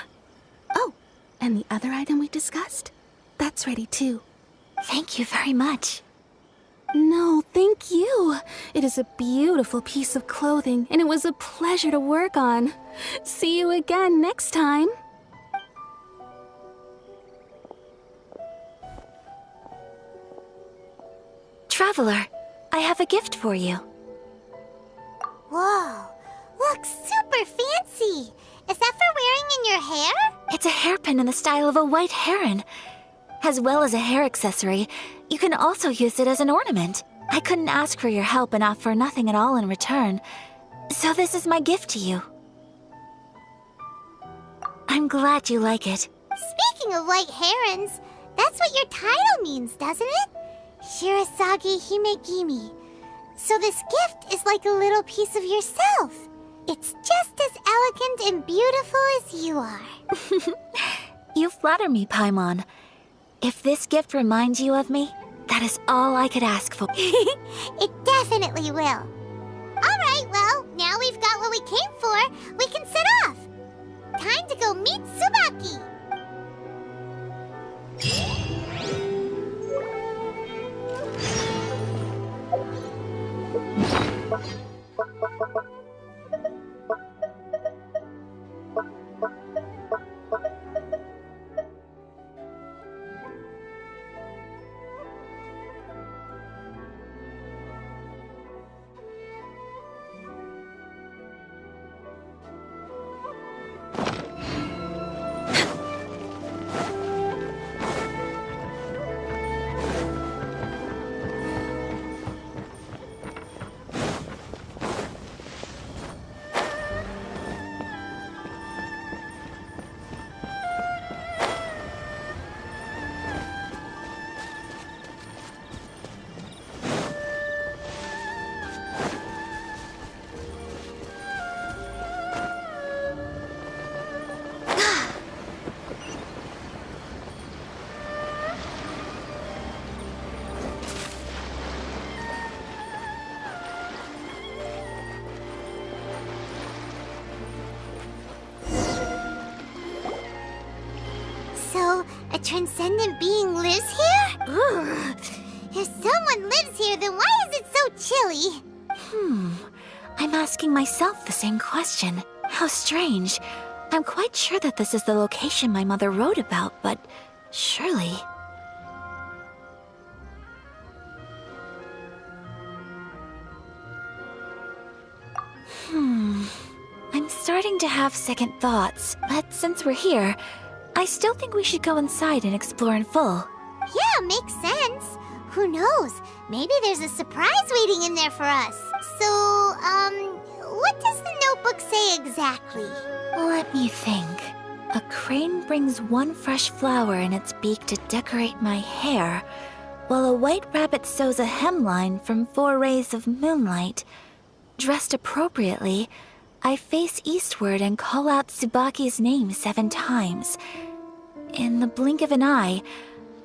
Oh, and the other item we discussed? That's ready too. Thank you very much. No, thank you. It is a beautiful piece of clothing, and it was a pleasure to work on. See you again next time. Traveler, I have a gift for you. Whoa, looks super fancy. Is that for wearing in your hair? It's a hairpin in the style of a white heron. As well as a hair accessory, you can also use it as an ornament. I couldn't ask for your help and offer nothing at all in return. So this is my gift to you. I'm glad you like it. Speaking of white herons, that's what your title means, doesn't it? Shirasagi Himegimi. So this gift is like a little piece of yourself. It's just as elegant and beautiful as you are. You flatter me, Paimon. If this gift reminds you of me, that is all I could ask for. It definitely will. Alright, well, now we've got what we came for. We can set off. Time to go meet Tsubaki. So, a transcendent being lives here? Ugh. If someone lives here, then why is it so chilly? I'm asking myself the same question. How strange. I'm quite sure that this is the location my mother wrote about, but surely... I'm starting to have second thoughts, but since we're here, I still think we should go inside and explore in full. Yeah, makes sense. Who knows? Maybe there's a surprise waiting in there for us. So, what does the notebook say exactly? Let me think. A crane brings one fresh flower in its beak to decorate my hair, while a white rabbit sews a hemline from 4 rays of moonlight. Dressed appropriately, I face eastward and call out Tsubaki's name 7 times. In the blink of an eye,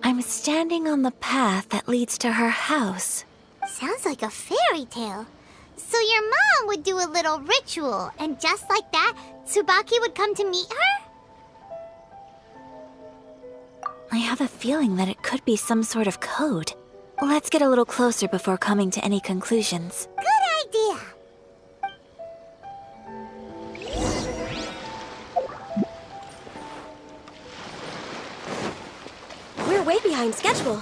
I'm standing on the path that leads to her house. Sounds like a fairy tale. So your mom would do a little ritual, and just like that, Tsubaki would come to meet her? I have a feeling that it could be some sort of code. Let's get a little closer before coming to any conclusions. Good idea. We're way behind schedule.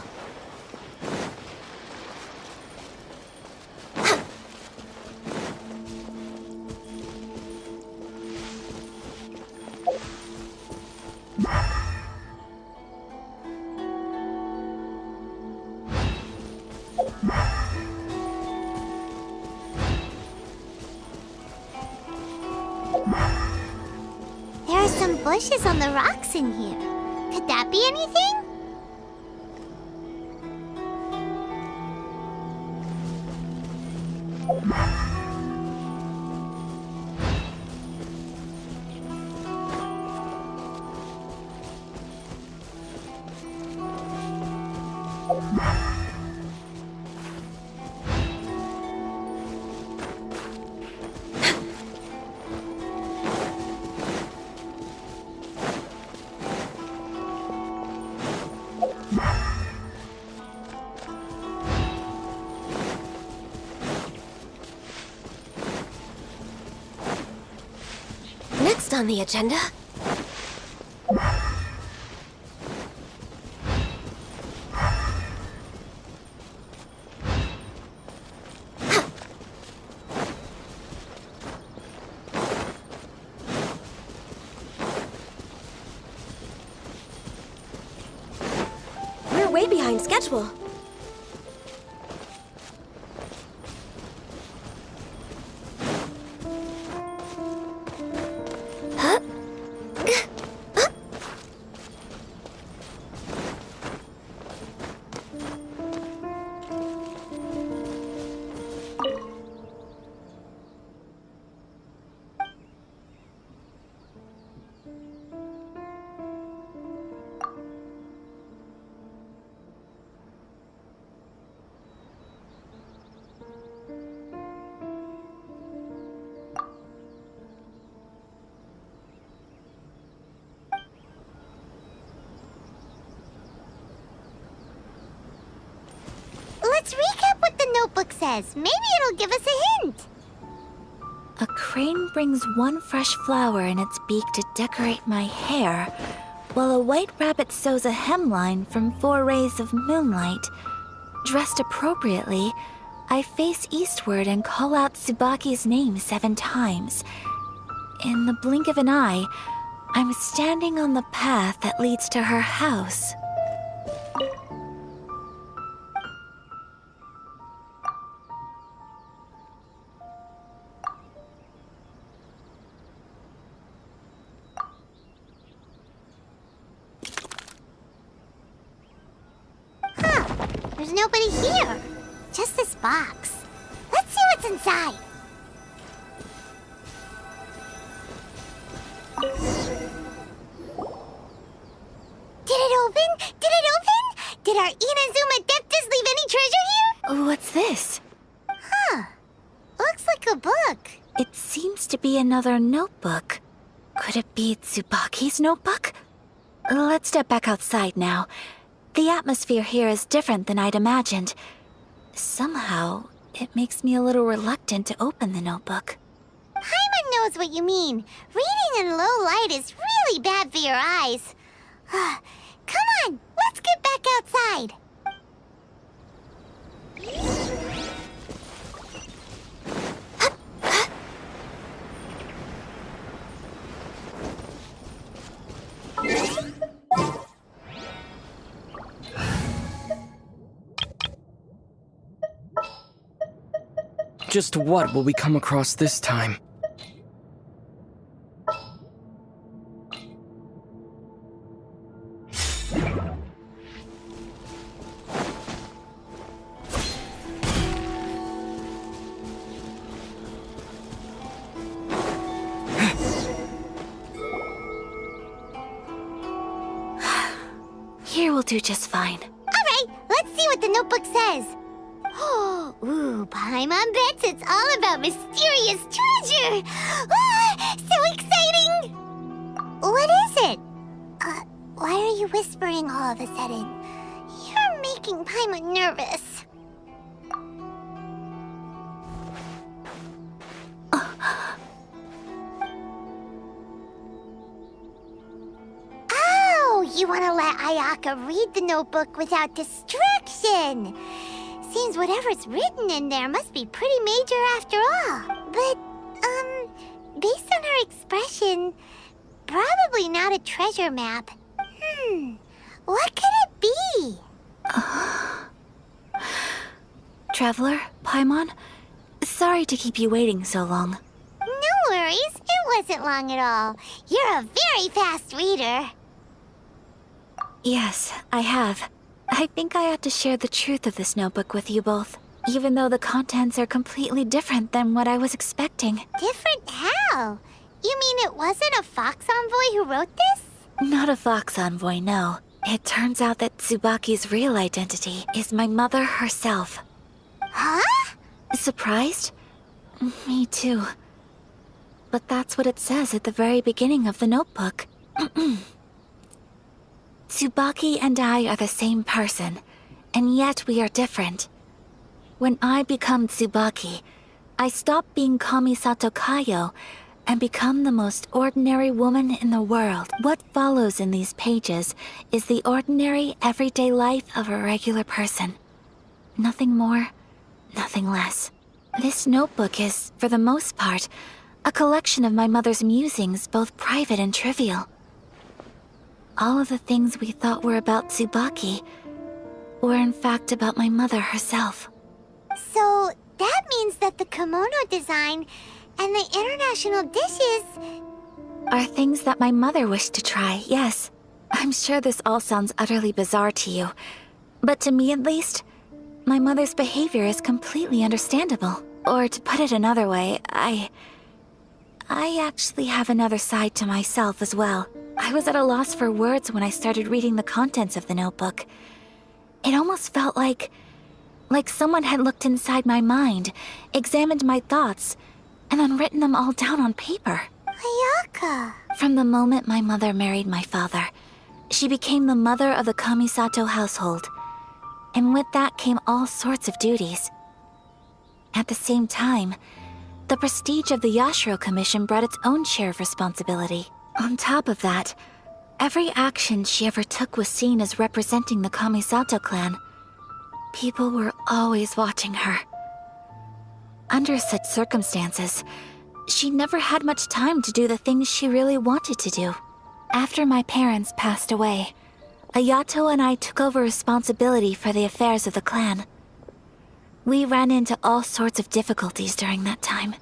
There are some bushes on the rocks in here. Could that be anything? Next on the agenda? We're way behind schedule. Let's recap what the notebook says. Maybe it'll give us a hint. A crane brings one fresh flower in its beak to decorate my hair, while a white rabbit sews a hemline from 4 rays of moonlight. Dressed appropriately, I face eastward and call out Tsubaki's name 7 times. In the blink of an eye, I'm standing on the path that leads to her house. There's nobody here. Just this box. Let's see what's inside. Did it open? Did it open? Did our Inazuma Adeptus leave any treasure here? What's this? Huh. Looks like a book. It seems to be another notebook. Could it be Tsubaki's notebook? Let's step back outside now. The atmosphere here is different than I'd imagined. Somehow, it makes me a little reluctant to open the notebook. Paimon knows what you mean. Reading in low light is really bad for your eyes. Come on, let's get back outside. Just what will we come across this time? Here will do just fine. All right, let's see what the notebook says. Ooh, Paimon bets it's all about mysterious treasure. So exciting! What is it? Why are you whispering all of a sudden? You're making Paimon nervous. Oh, you want to let Ayaka read the notebook without distraction. Seems whatever's written in there must be pretty major after all. But, based on her expression, probably not a treasure map. What could it be? Traveler, Paimon, sorry to keep you waiting so long. No worries, it wasn't long at all. You're a very fast reader. Yes, I have. I think I ought to share the truth of this notebook with you both, even though the contents are completely different than what I was expecting. Different how? You mean it wasn't a Fox Envoy who wrote this? Not a Fox Envoy, no. It turns out that Tsubaki's real identity is my mother herself. Huh? Surprised? Me too. But that's what it says at the very beginning of the notebook. Tsubaki and I are the same person, and yet we are different. When I become Tsubaki, I stop being Kamisato Kayo and become the most ordinary woman in the world. What follows in these pages is the ordinary, everyday life of a regular person. Nothing more, nothing less. This notebook is, for the most part, a collection of my mother's musings, both private and trivial. All of the things we thought were about Tsubaki were in fact about my mother herself. So that means that the kimono design and the international dishes Are things that my mother wished to try, yes. I'm sure this all sounds utterly bizarre to you, but to me at least, my mother's behavior is completely understandable. Or to put it another way, I actually have another side to myself as well. I was at a loss for words when I started reading the contents of the notebook. It almost felt like someone had looked inside my mind, examined my thoughts, and then written them all down on paper. Ayaka. From the moment my mother married my father, she became the mother of the Kamisato household, and with that came all sorts of duties. At the same time, the prestige of the Yashiro Commission brought its own share of responsibility. On top of that, every action she ever took was seen as representing the Kamisato clan. People were always watching her. Under such circumstances, she never had much time to do the things she really wanted to do. After my parents passed away, Ayato and I took over responsibility for the affairs of the clan. We ran into all sorts of difficulties during that time.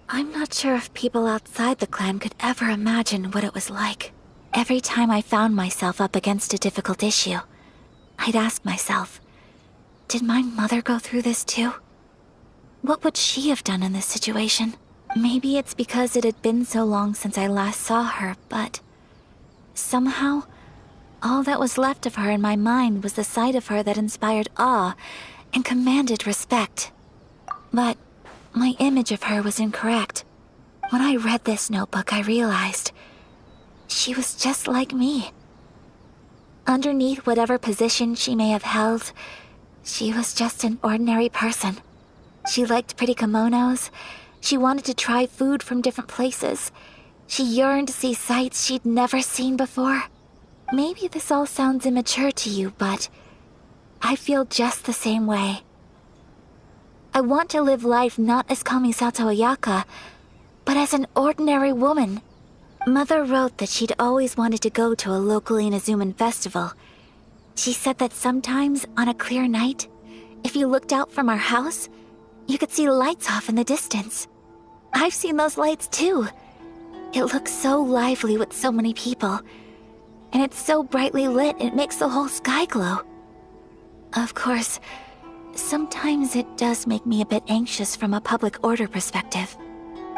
I'm not sure if people outside the clan could ever imagine what it was like. Every time I found myself up against a difficult issue, I'd ask myself, did my mother go through this too? What would she have done in this situation? Maybe it's because it had been so long since I last saw her, but somehow, all that was left of her in my mind was the sight of her that inspired awe and commanded respect. But my image of her was incorrect. When I read this notebook, I realized she was just like me. Underneath whatever position she may have held, she was just an ordinary person. She liked pretty kimonos. She wanted to try food from different places. She yearned to see sights she'd never seen before. Maybe this all sounds immature to you, but I feel just the same way. I want to live life not as Kamisato Ayaka, but as an ordinary woman. Mother wrote that she'd always wanted to go to a local Inazuman festival. She said that sometimes, on a clear night, if you looked out from our house, you could see lights off in the distance. I've seen those lights too. It looks so lively with so many people, and it's so brightly lit it makes the whole sky glow. Of course, sometimes it does make me a bit anxious from a public order perspective.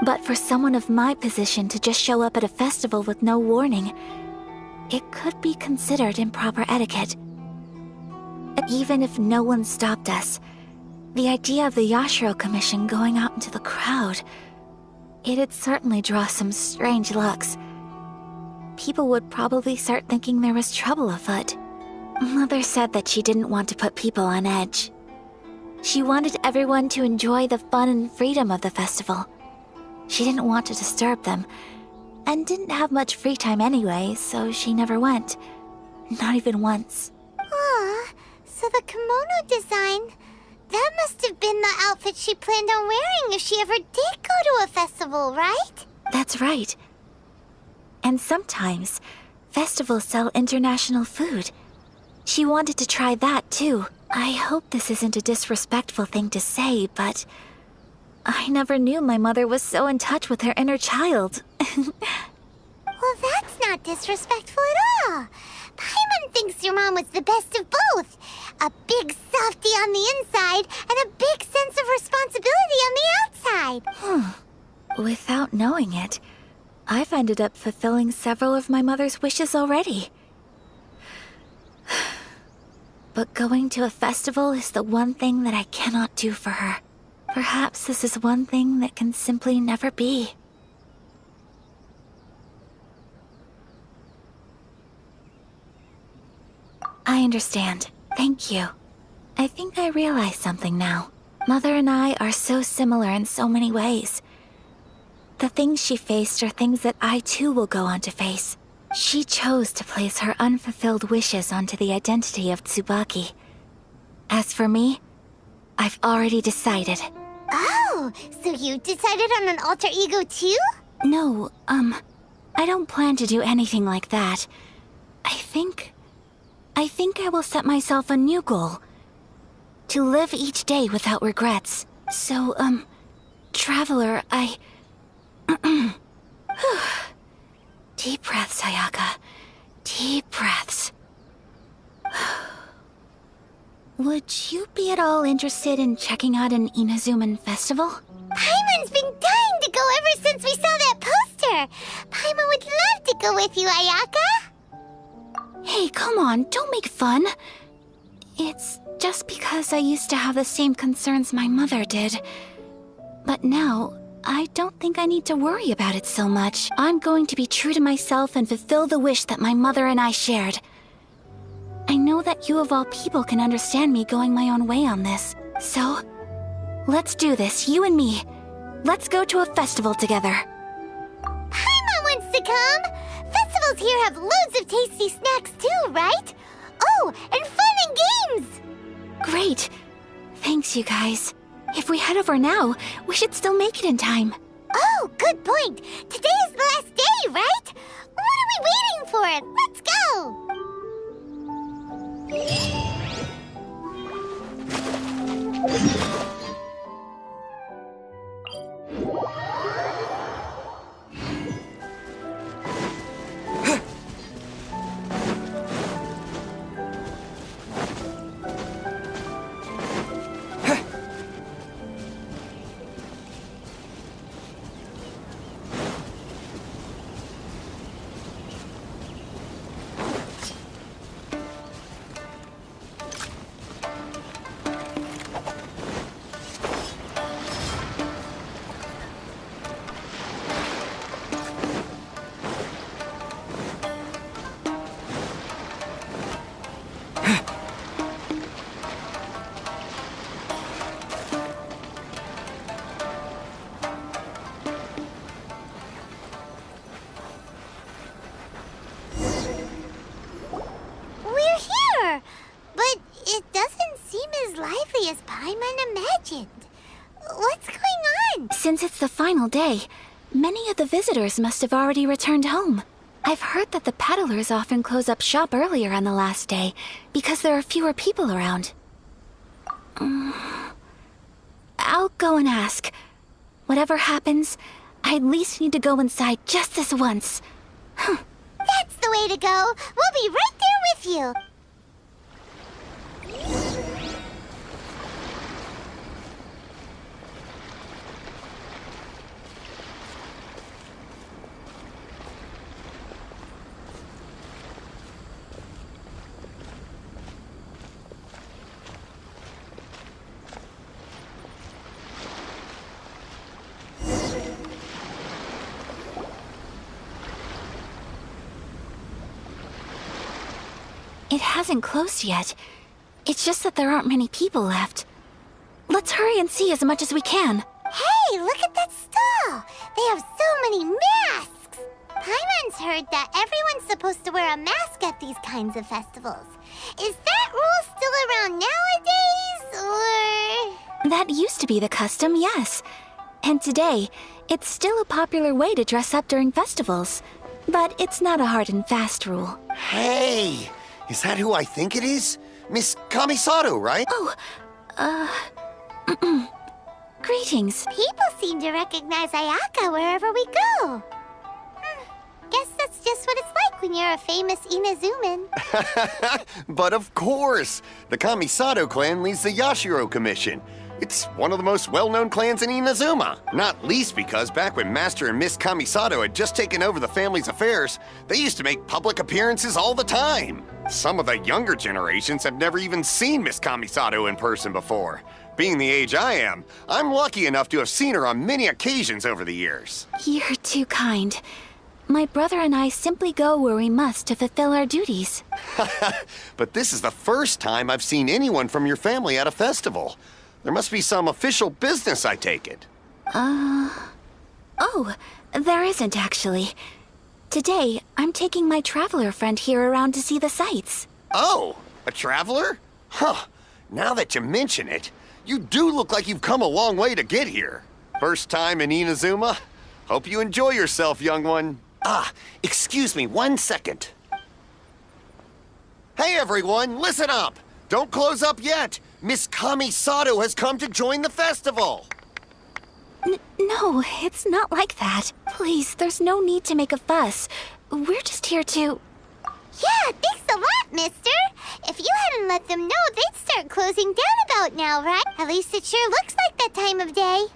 But for someone of my position to just show up at a festival with no warning, it could be considered improper etiquette. Even if no one stopped us, the idea of the Yashiro Commission going out into the crowd, it'd certainly draw some strange looks. People would probably start thinking there was trouble afoot. Mother said that she didn't want to put people on edge. She wanted everyone to enjoy the fun and freedom of the festival. She didn't want to disturb them, and didn't have much free time anyway, so she never went. Not even once. Aw, so the kimono design, that must have been the outfit she planned on wearing if she ever did go to a festival, right? That's right. And sometimes, festivals sell international food. She wanted to try that too. I hope this isn't a disrespectful thing to say, but I never knew my mother was so in touch with her inner child. Well, that's not disrespectful at all. Paimon thinks your mom was the best of both. A big softie on the inside and a big sense of responsibility on the outside. Without knowing it, I've ended up fulfilling several of my mother's wishes already. But going to a festival is the one thing that I cannot do for her. Perhaps this is one thing that can simply never be. I understand. Thank you. I think I realize something now. Mother and I are so similar in so many ways. The things she faced are things that I too will go on to face. She chose to place her unfulfilled wishes onto the identity of Tsubaki. As for me, I've already decided. Oh, so you decided on an alter ego too? No, I don't plan to do anything like that. I think I will set myself a new goal. To live each day without regrets. So, Traveler, Deep breaths, Ayaka. Deep breaths. Would you be at all interested in checking out an Inazuman festival? Paimon's been dying to go ever since we saw that poster! Paimon would love to go with you, Ayaka! Hey, come on, don't make fun. It's just because I used to have the same concerns my mother did. But now, I don't think I need to worry about it so much. I'm going to be true to myself and fulfill the wish that my mother and I shared. I know that you of all people can understand me going my own way on this. So, let's do this, you and me. Let's go to a festival together. Paimon wants to come! Festivals here have loads of tasty snacks too, right? Oh, and fun and games! Great. Thanks, you guys. If we head over now, we should still make it in time. Oh, good point! Today is the last day, right? What are we waiting for? Let's go! As Paimon imagined. What's going on? Since it's the final day, many of the visitors must have already returned home. I've heard that the peddlers often close up shop earlier on the last day because there are fewer people around. I'll go and ask. Whatever happens, I at least need to go inside just this once. That's the way to go. We'll be right there with you. It hasn't closed yet. It's just that there aren't many people left. Let's hurry and see as much as we can. Hey, look at that stall! They have so many masks! Paimon's heard that everyone's supposed to wear a mask at these kinds of festivals. Is that rule still around nowadays, or...? That used to be the custom, yes. And today, it's still a popular way to dress up during festivals. But it's not a hard and fast rule. Hey! Is that who I think it is? Miss Kamisato, right? Greetings. People seem to recognize Ayaka wherever we go. Guess that's just what it's like when you're a famous Inazuman. But of course! The Kamisato clan leads the Yashiro Commission. It's one of the most well-known clans in Inazuma. Not least because back when Master and Miss Kamisato had just taken over the family's affairs, they used to make public appearances all the time. Some of the younger generations have never even seen Miss Kamisato in person before. Being the age I am, I'm lucky enough to have seen her on many occasions over the years. You're too kind. My brother and I simply go where we must to fulfill our duties. But this is the first time I've seen anyone from your family at a festival. There must be some official business, I take it. Oh, there isn't actually. Today, I'm taking my traveler friend here around to see the sights. Oh, a traveler? Huh. Now that you mention it, you do look like you've come a long way to get here. First time in Inazuma? Hope you enjoy yourself, young one. Excuse me 1 second. Hey everyone, listen up! Don't close up yet! Miss Kami-Sato has come to join the festival! No, it's not like that. Please, there's no need to make a fuss. We're just here to... Yeah, thanks a lot, mister. If you hadn't let them know, they'd start closing down about now, right? At least it sure looks like that time of day.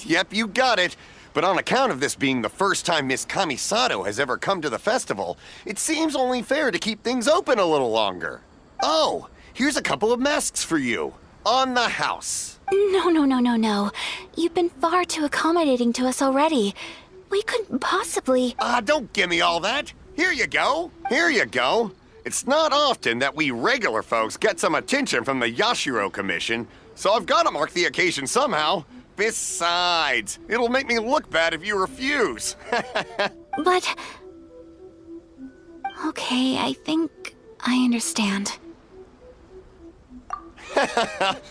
Yep, you got it. But on account of this being the first time Miss Kami-Sato has ever come to the festival, it seems only fair to keep things open a little longer. Oh, here's a couple of masks for you. On the house. No. You've been far too accommodating to us already. We couldn't possibly... Don't give me all that. Here you go. Here you go. It's not often that we regular folks get some attention from the Yashiro Commission, so I've got to mark the occasion somehow. Besides, it'll make me look bad if you refuse. But... Okay, I think I understand.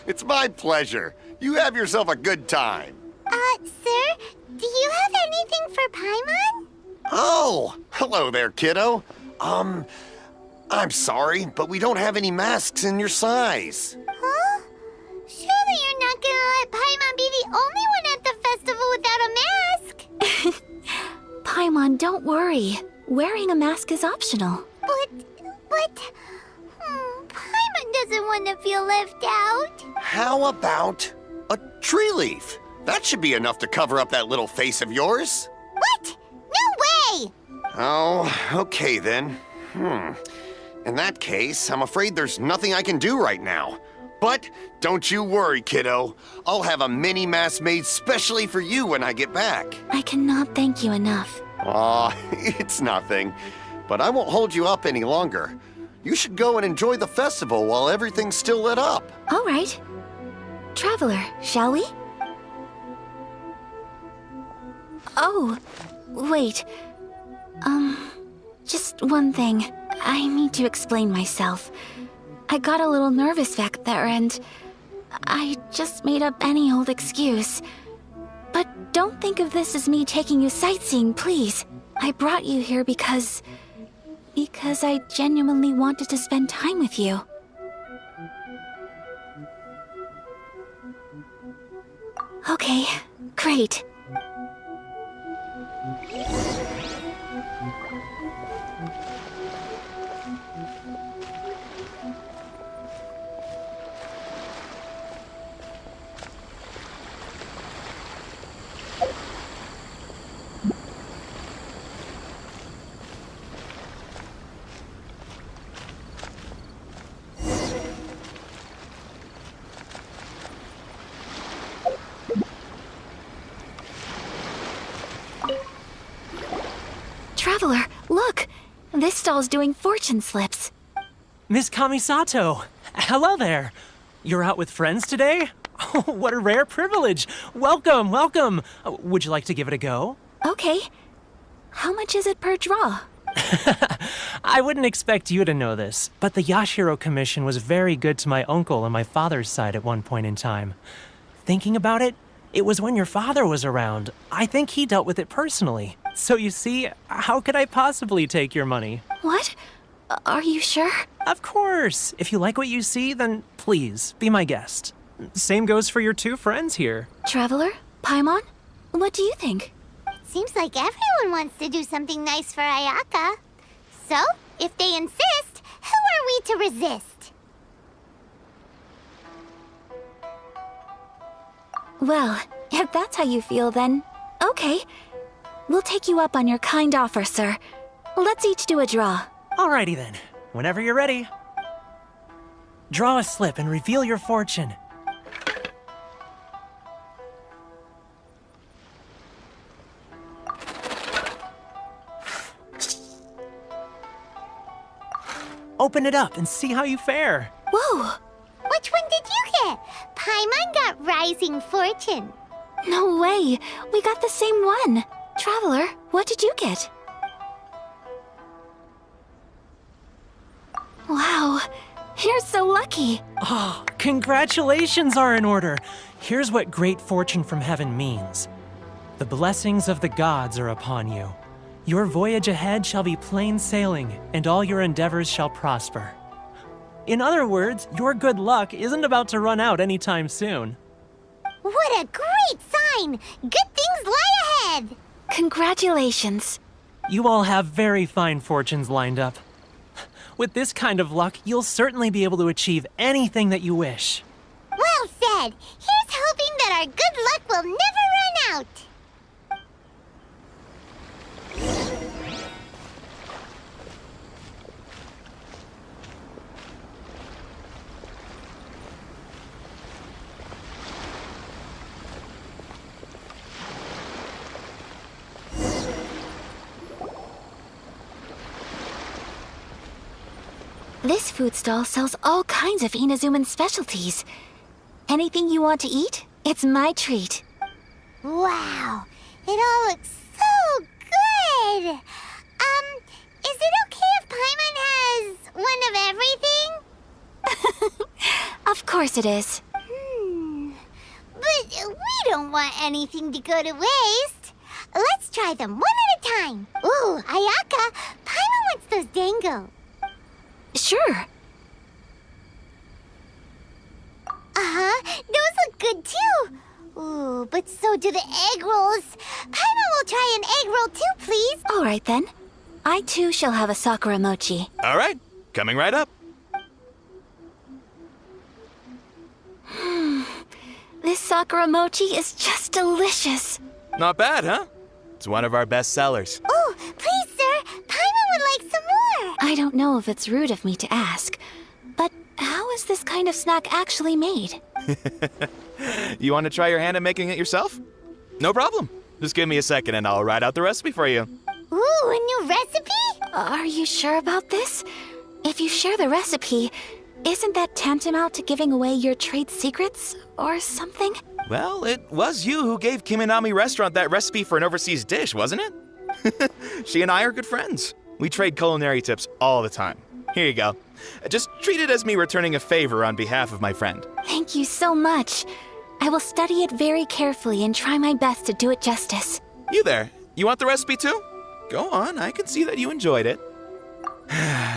It's my pleasure. You have yourself a good time. Sir, do you have anything for Paimon? Oh, hello there, kiddo. I'm sorry, but we don't have any masks in your size. Huh? Surely you're not gonna let Paimon be the only one at the festival without a mask? Paimon, don't worry. Wearing a mask is optional. But... Paimon doesn't want to feel left out. How about a tree leaf? That should be enough to cover up that little face of yours. What? No way! Oh, okay then. In that case, I'm afraid there's nothing I can do right now. But don't you worry, kiddo. I'll have a mini mask made specially for you when I get back. I cannot thank you enough. Aw, it's nothing. But I won't hold you up any longer. You should go and enjoy the festival while everything's still lit up. All right. Traveler, shall we? Oh, wait. Just one thing. I need to explain myself. I got a little nervous back there and I just made up any old excuse. But don't think of this as me taking you sightseeing, please. I brought you here because I genuinely wanted to spend time with you. Okay, great. Traveler, look! This stall's doing fortune slips. Miss Kami-Sato! Hello there! You're out with friends today? Oh, what a rare privilege! Welcome, welcome! Would you like to give it a go? Okay. How much is it per draw? I wouldn't expect you to know this, but the Yashiro Commission was very good to my uncle on my father's side at one point in time. Thinking about it, it was when your father was around. I think he dealt with it personally. So you see, how could I possibly take your money? What? Are you sure? Of course! If you like what you see, then please, be my guest. Same goes for your two friends here. Traveler? Paimon? What do you think? Seems like everyone wants to do something nice for Ayaka. So, if they insist, who are we to resist? Well, if that's how you feel, then okay. We'll take you up on your kind offer, sir. Let's each do a draw. Alrighty then. Whenever you're ready. Draw a slip and reveal your fortune. Open it up and see how you fare. Whoa! Which one did you get? Paimon got Rising Fortune. No way! We got the same one! Traveler, what did you get? Wow, you're so lucky! Oh, congratulations are in order! Here's what great fortune from heaven means. The blessings of the gods are upon you. Your voyage ahead shall be plain sailing, and all your endeavors shall prosper. In other words, your good luck isn't about to run out anytime soon. What a great sign! Good things lie ahead! Congratulations. You all have very fine fortunes lined up. With this kind of luck, you'll certainly be able to achieve anything that you wish. Well said! Here's hoping that our good luck will never run out! This food stall sells all kinds of Inazuman specialties. Anything you want to eat, it's my treat. Wow, it all looks so good! Is it okay if Paimon has one of everything? Of course it is. But we don't want anything to go to waste. Let's try them one at a time. Ooh, Ayaka, Paimon wants those dango. Sure. Those look good too. Ooh, but so do the egg rolls. Paimon will try an egg roll too, please. All right then. I too shall have a sakura mochi. All right, coming right up. This sakura mochi is just delicious. Not bad, huh? It's one of our best sellers. Oh, please, sir. Paimon would like some more. I don't know if it's rude of me to ask, but how is this kind of snack actually made? You want to try your hand at making it yourself? No problem. Just give me a second and I'll write out the recipe for you. Ooh, a new recipe? Are you sure about this? If you share the recipe, isn't that tantamount to giving away your trade secrets or something? Well, it was you who gave Kiminami Restaurant that recipe for an overseas dish, wasn't it? She and I are good friends. We trade culinary tips all the time. Here you go. Just treat it as me returning a favor on behalf of my friend. Thank you so much. I will study it very carefully and try my best to do it justice. You there, you want the recipe too? Go on, I can see that you enjoyed it.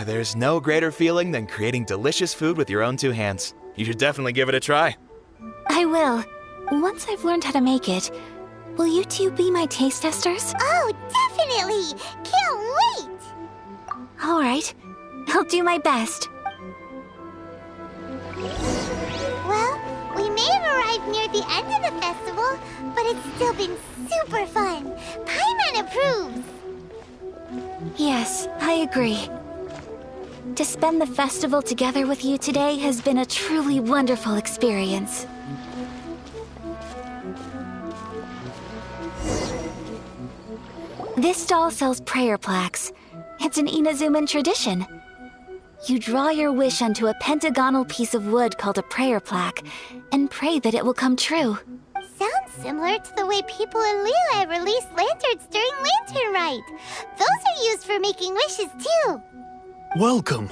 There's no greater feeling than creating delicious food with your own two hands. You should definitely give it a try. I will. Once I've learned how to make it, will you two be my taste testers? Oh, definitely! Can't wait! All right. I'll do my best. Well, we may have arrived near the end of the festival, but it's still been super fun. Paimon approves! Yes, I agree. To spend the festival together with you today has been a truly wonderful experience. This stall sells prayer plaques. It's an Inazuman tradition. You draw your wish onto a pentagonal piece of wood called a prayer plaque and pray that it will come true. Sounds similar to the way people in Liyue release lanterns during Lantern Rite. Those are used for making wishes too. Welcome.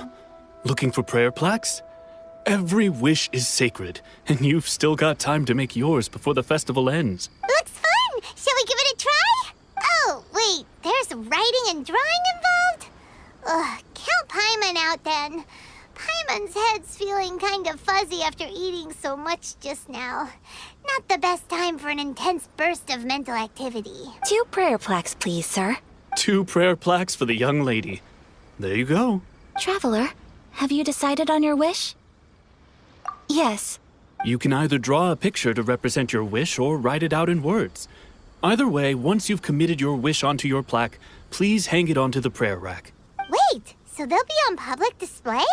Looking for prayer plaques? Every wish is sacred, and you've still got time to make yours before the festival ends. Looks fun! Shall we give it a try? Oh, wait, there's writing and drawing involved? Ugh, count Paimon out then. Paimon's head's feeling kind of fuzzy after eating so much just now. Not the best time for an intense burst of mental activity. 2 prayer plaques, please, sir. 2 prayer plaques for the young lady. There you go. Traveler, have you decided on your wish? Yes. You can either draw a picture to represent your wish or write it out in words. Either way, once you've committed your wish onto your plaque, please hang it onto the prayer rack. Wait, so they'll be on public display?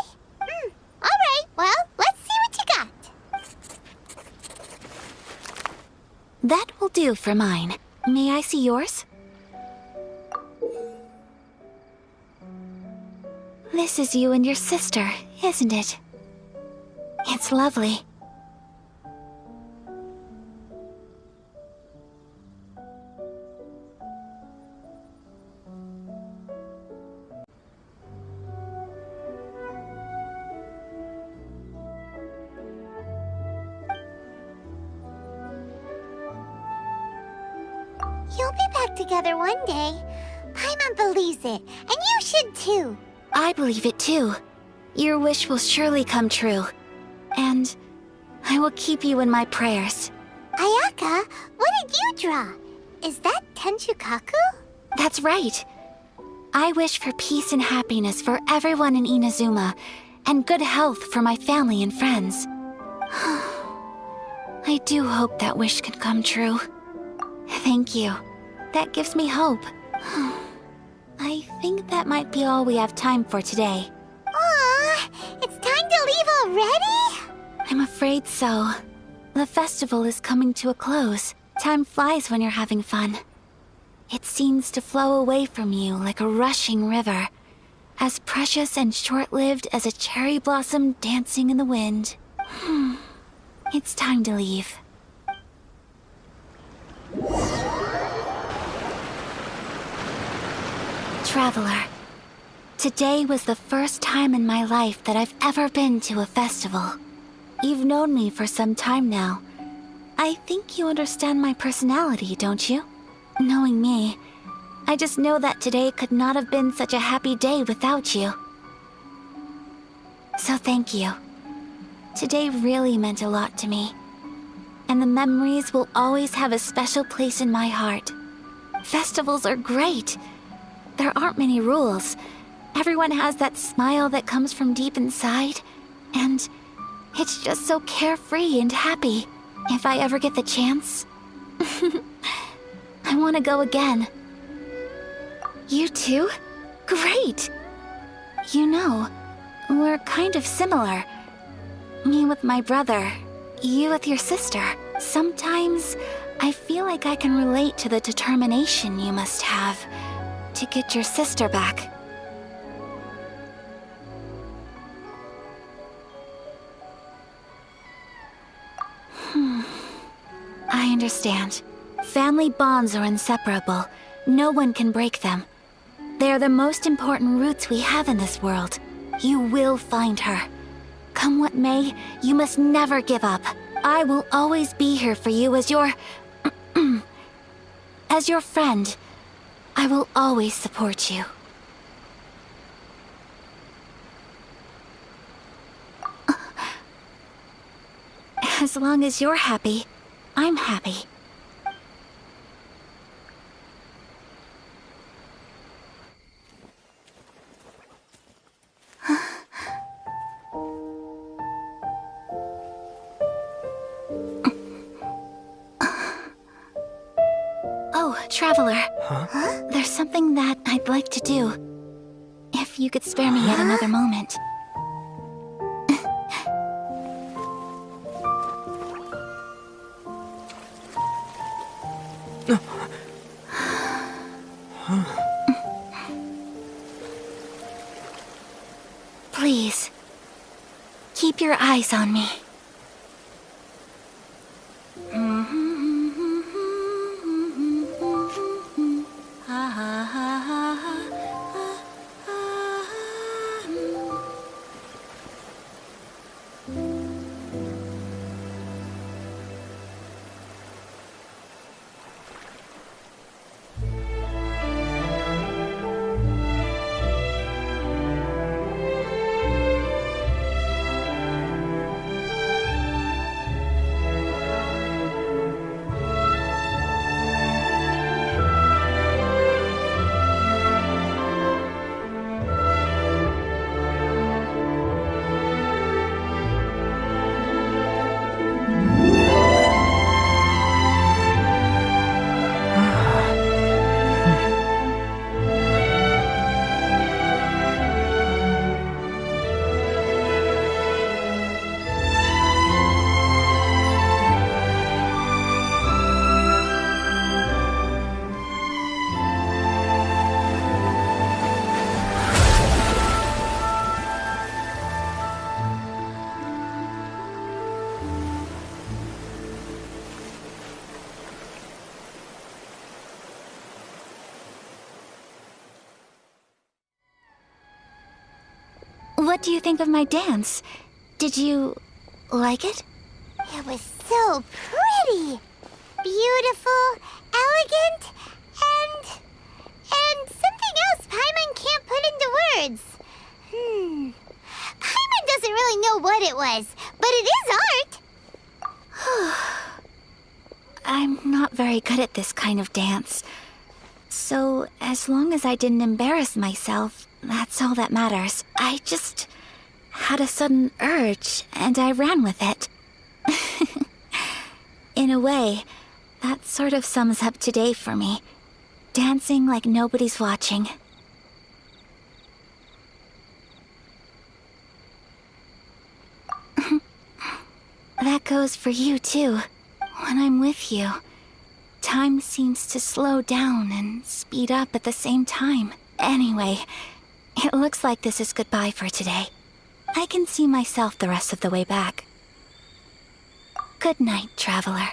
Alright, well, let's see what you got. That will do for mine. May I see yours? This is you and your sister, isn't it? It's lovely. You'll be back together one day. Paimon believes it, and you should too. I believe it too. Your wish will surely come true. And I will keep you in my prayers. Ayaka, what did you draw? Is that Tenchukaku? That's right. I wish for peace and happiness for everyone in Inazuma, and good health for my family and friends. I do hope that wish can come true. Thank you. That gives me hope. I think that might be all we have time for today. Aw, it's time to leave already? I'm afraid so. The festival is coming to a close. Time flies when you're having fun. It seems to flow away from you like a rushing river, as precious and short-lived as a cherry blossom dancing in the wind. It's time to leave. Traveler, today was the first time in my life that I've ever been to a festival. You've known me for some time now. I think you understand my personality, don't you? Knowing me, I just know that today could not have been such a happy day without you. So thank you. Today really meant a lot to me. And the memories will always have a special place in my heart. Festivals are great. There aren't many rules. Everyone has that smile that comes from deep inside. And it's just so carefree and happy. If I ever get the chance, I want to go again. You too? Great! You know, we're kind of similar. Me with my brother, you with your sister. Sometimes I feel like I can relate to the determination you must have to get your sister back. I understand. Family bonds are inseparable. No one can break them. They are the most important roots we have in this world. You will find her. Come what may, you must never give up. I will always be here for you as your... as your friend. I will always support you. As long as you're happy, I'm happy. Oh, Traveler. Huh? There's something that I'd like to do. If you could spare me yet another moment. Please, keep your eyes on me. What do you think of my dance? Did you like it? It was so pretty. Beautiful, elegant, And something else Paimon can't put into words. Paimon doesn't really know what it was, but it is art. I'm not very good at this kind of dance. So, as long as I didn't embarrass myself, that's all that matters. I just had a sudden urge, and I ran with it. In a way, that sort of sums up today for me. Dancing like nobody's watching. That goes for you, too. When I'm with you, time seems to slow down and speed up at the same time. Anyway, it looks like this is goodbye for today. I can see myself the rest of the way back. Good night, traveler.